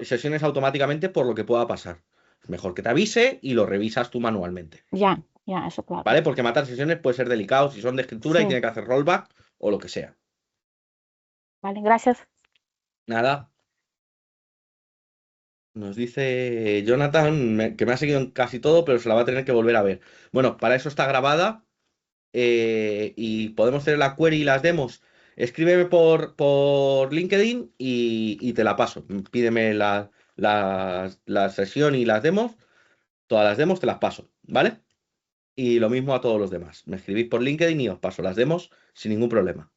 sesiones automáticamente por lo que pueda pasar. Es mejor que te avise y lo revisas tú manualmente.
Ya, ya, eso claro.
¿Vale? Porque matar sesiones puede ser delicado si son de escritura y
Sí,
tiene que hacer rollback o lo que sea.
vale, gracias.
Nada. Nos dice Jonathan que me ha seguido en casi todo, pero se la va a tener que volver a ver. Bueno, para eso está grabada y podemos hacer la query y las demos. Escríbeme por LinkedIn y te la paso. Pídeme la sesión y las demos. Todas las demos te las paso, ¿vale? Y lo mismo a todos los demás. Me escribís por LinkedIn y os paso las demos sin ningún problema.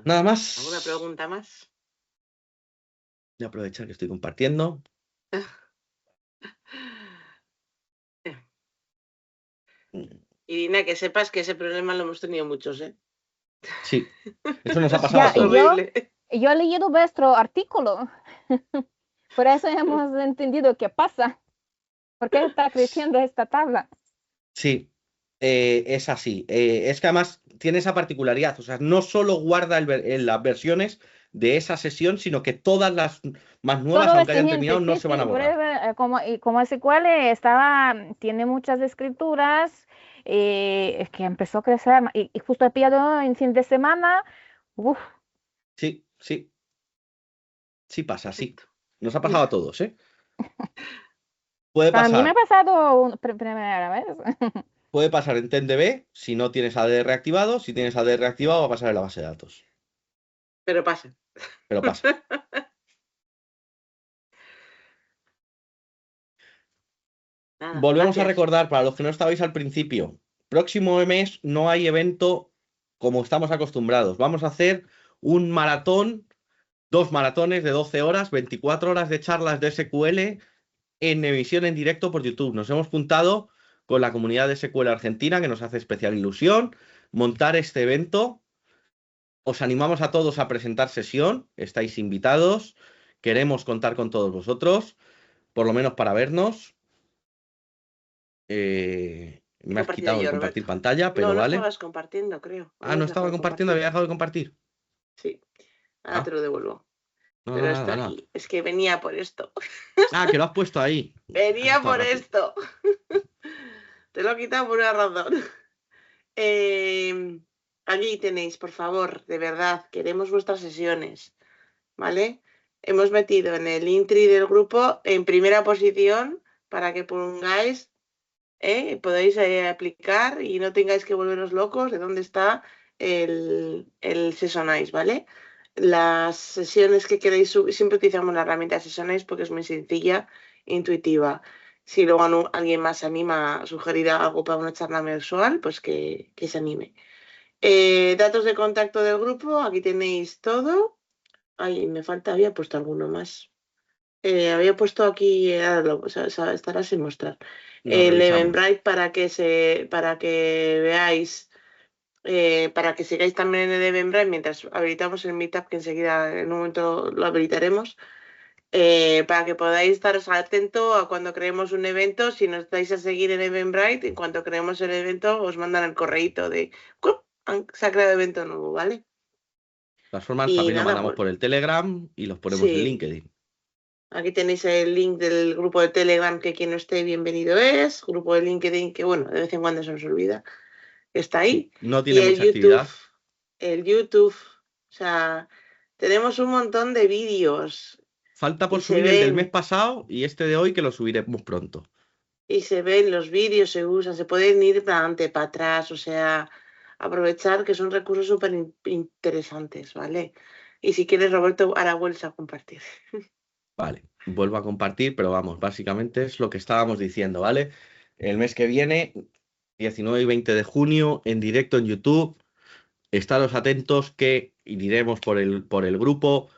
Nada más.
¿Alguna pregunta más?
Voy a aprovechar que estoy compartiendo.
Y Dina, que sepas que ese problema lo hemos tenido muchos, ¿eh?
Sí, eso nos ha pasado a
Ya,
todos.
yo he leído vuestro artículo, por eso hemos entendido qué pasa, por qué está creciendo esta tabla.
Sí, es así. Es que además tiene esa particularidad. O sea, no solo guarda las versiones de esa sesión, sino que todas las más nuevas,
Todo lo
aunque hayan
siguiente,
terminado, no
sí,
se van a
sí, por
borrar.
eso, como SQL tiene muchas escrituras, es que empezó a crecer, y justo he pillado en fin de semana, uf,
Sí, sí, sí pasa, sí.
Perfecto.
Nos ha pasado a todos, ¿eh? Puede
a mí me ha
pasar.
pasado primera vez.
Puede pasar en TenDB si no tienes ADR activado. Si tienes ADR activado, va a pasar en la base de datos.
Pero pasa.
Pero pasa.
Nada,
Volvemos a
gracias.
recordar, para los que no estabais al principio, próximo mes no hay evento como estamos acostumbrados. Vamos a hacer un maratón, 2 maratones de 12 horas, 24 horas de charlas de SQL en emisión en directo por YouTube. Nos hemos juntado con la comunidad de SQL Argentina, que nos hace especial ilusión montar este evento. Os animamos a todos a presentar sesión, estáis invitados, queremos contar con todos vosotros, por lo menos para vernos.
He
Me has
compartido
quitado el
yo,
compartir
Roberto.
pantalla, pero
No, no
vale.
estabas compartiendo, creo.
Ah, no
Habías
estaba
dejado de
compartiendo,
compartir.
había dejado de compartir.
Sí, ahora te
Ah,
lo devuelvo.
no,
Pero
nada,
está
nada.
aquí. Es que venía por esto.
Ah, que lo has puesto ahí. Has
Venía
estado
por
rápido.
esto. Te lo he quitado por una razón. Aquí tenéis, por favor, de verdad, queremos vuestras sesiones, ¿vale? Hemos metido en el intri del grupo en primera posición para que pongáis, podáis aplicar y no tengáis que volveros locos de dónde está el Sesonize, ¿vale? Las sesiones que queréis subir, siempre utilizamos la herramienta Sesonize porque es muy sencilla, intuitiva. Si luego alguien más se anima a sugerir algo para una charla mensual, pues que se anime. Datos de contacto del grupo, aquí tenéis todo. Ay, me falta, había puesto alguno más. Había puesto aquí, estará sin mostrar.
Lo
El
revisamos.
Eventbrite para que veáis, para que sigáis también en el Eventbrite mientras habilitamos el Meetup, que enseguida en un momento lo habilitaremos. Para que podáis estaros atento a cuando creemos un evento. Si nos dais a seguir en Eventbrite, en cuanto creemos el evento, os mandan el correíto de ¡cup! Se ha creado evento nuevo, ¿vale?
De todas formas,
Y
también lo
nada,
mandamos
pues
por el Telegram y los ponemos en
sí.
LinkedIn.
Aquí tenéis el link del grupo de Telegram, que quien no esté bienvenido es. Grupo de LinkedIn, que bueno, de vez en cuando se nos olvida. Está ahí.
Sí, no
Y
tiene mucha actividad.
el YouTube. O sea, tenemos un montón de vídeos
Falta
y
por
se
subir el del mes
ven.
pasado y este de hoy que lo subiremos pronto.
Y se ven los vídeos, se usan, se pueden ir para adelante, para atrás, o sea, aprovechar que son recursos súper interesantes, ¿vale? Y si quieres, Roberto, ahora vuelves a compartir.
Vale, vuelvo a compartir, pero vamos, básicamente es lo que estábamos diciendo, ¿vale? El mes que viene, 19 y 20 de junio, en directo en YouTube. Estaros atentos que iremos por el grupo.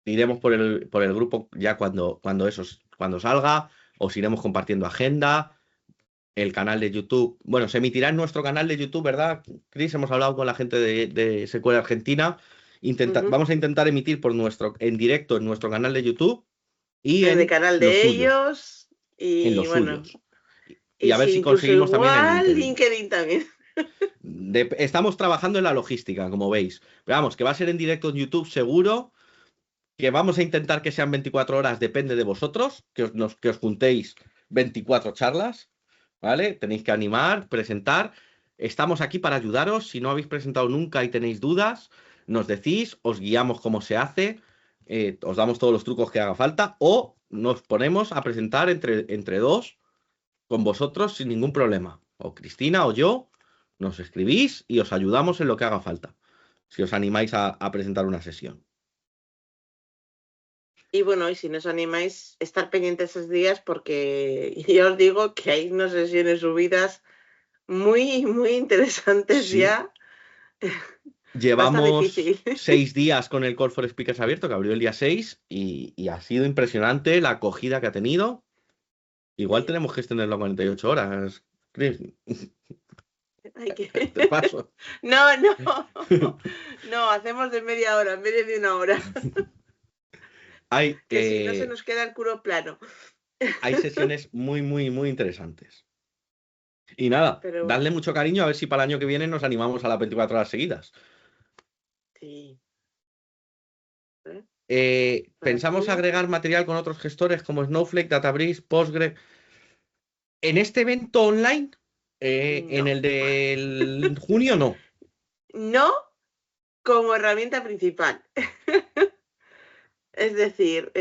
Iremos por el grupo ya cuando salga. Os iremos compartiendo agenda. El canal de YouTube. Bueno, se emitirá en nuestro canal de YouTube, ¿verdad, Chris? Hemos hablado con la gente de SQL Argentina. Vamos a intentar emitir en directo en nuestro canal de YouTube y
En el
en
canal
los
de
suyos.
ellos
En
y
los
bueno,
suyos. Y
y
a ver
si
si
incluso
conseguimos también en
igual,
LinkedIn.
LinkedIn también.
Estamos trabajando en la logística, como veis. Pero vamos, que va a ser en directo en YouTube seguro. Que vamos a intentar que sean 24 horas, depende de vosotros, que os juntéis 24 charlas, ¿vale? Tenéis que animar, presentar. Estamos aquí para ayudaros. Si no habéis presentado nunca y tenéis dudas, nos decís, os guiamos cómo se hace, os damos todos los trucos que haga falta o nos ponemos a presentar entre dos con vosotros sin ningún problema. O Cristina o yo, nos escribís y os ayudamos en lo que haga falta. Si os animáis a presentar una sesión.
Y bueno, y si no os animáis, estar pendientes esos días porque ya os digo que hay unas sesiones subidas muy, muy interesantes
Sí,
ya. Va a estar
llevamos
difícil.
6 días con el Call for Speakers abierto, que abrió el día 6, y ha sido impresionante la acogida que ha tenido. Igual
Sí,
tenemos que extenderlo a 48 horas, Chris.
hay que...
Te paso.
No, no, no, hacemos de media hora en vez de 1 hora,
Hay,
que si no se nos queda el culo plano.
hay sesiones muy, muy, muy interesantes. Y nada,
Pero bueno,
dadle mucho cariño a ver si para el año que viene nos animamos a las 24 horas seguidas.
sí. ¿Eh? Por
Pensamos
aquí.
agregar material con otros gestores como Snowflake, Databricks, Postgre. En este evento online, en
No.
el del junio, no.
No como herramienta principal. Es decir,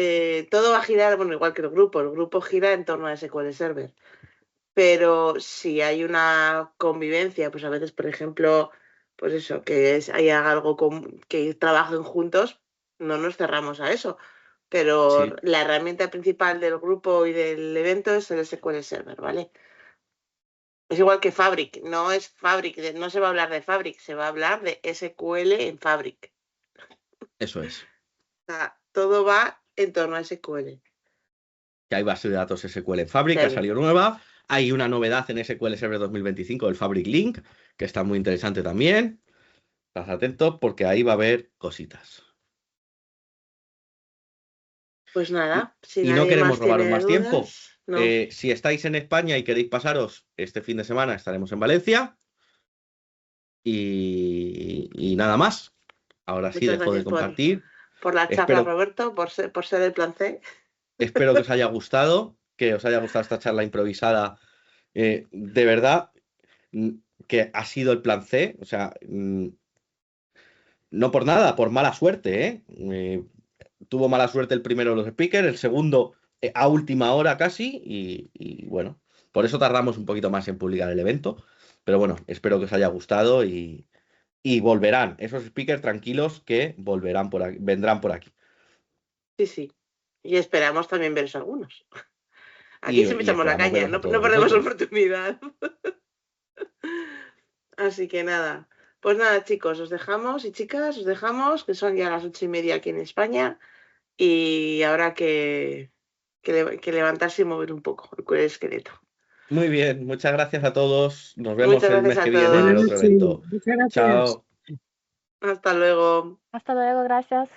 todo va a girar, bueno, igual que el grupo gira en torno a SQL Server. Pero si hay una convivencia, pues a veces, por ejemplo, pues eso, haya algo que trabajen juntos, no nos cerramos a eso. Pero
Sí,
la herramienta principal del grupo y del evento es el SQL Server, ¿vale? Es igual que Fabric, no es Fabric, no se va a hablar de Fabric, se va a hablar de SQL en Fabric.
eso es.
O sea, todo va en torno a SQL.
Que hay base de datos SQL en Fabric, que ha
Server.
salido nueva. Hay una novedad en SQL Server 2025, el Fabric Link, que está muy interesante también. Estad atentos porque ahí va a haber cositas.
Pues
Y,
nada, si
y no
nadie
queremos
más
robaros
tiene
más tiempo.
dudas, no.
Si estáis en España y queréis pasaros este fin de semana, estaremos en Valencia. Y nada más. Ahora sí
Muchas
dejo de
gracias
compartir.
por la charla,
Espero,
Roberto, por ser el plan C.
espero que os haya gustado, que os haya gustado esta charla improvisada. De verdad, mm, que ha sido el plan C. O sea, no por nada, por mala suerte, ¿eh? Tuvo mala suerte el primero de los speakers, el segundo a última hora casi, y bueno, por eso tardamos un poquito más en publicar el evento. Pero bueno, espero que os haya gustado y volverán. Esos speakers tranquilos que volverán por aquí, vendrán por aquí.
Sí, sí. Y esperamos también veros algunos. Aquí siempre
Y
echamos la
esperamos
caña,
veros a
no, no
todos
perdemos
vosotros.
oportunidad. Así que nada. Pues nada, chicos, os dejamos y chicas, os dejamos, que son ya las 8:30 aquí en España. Y habrá que levantarse y mover un poco el esqueleto.
Muy bien, muchas gracias a todos. Nos vemos
Muchas
el
gracias
mes
a
que viene en
Buenas
el
todos.
otro
noches,
evento.
muchas gracias.
Chao.
Hasta luego.
Hasta luego, gracias.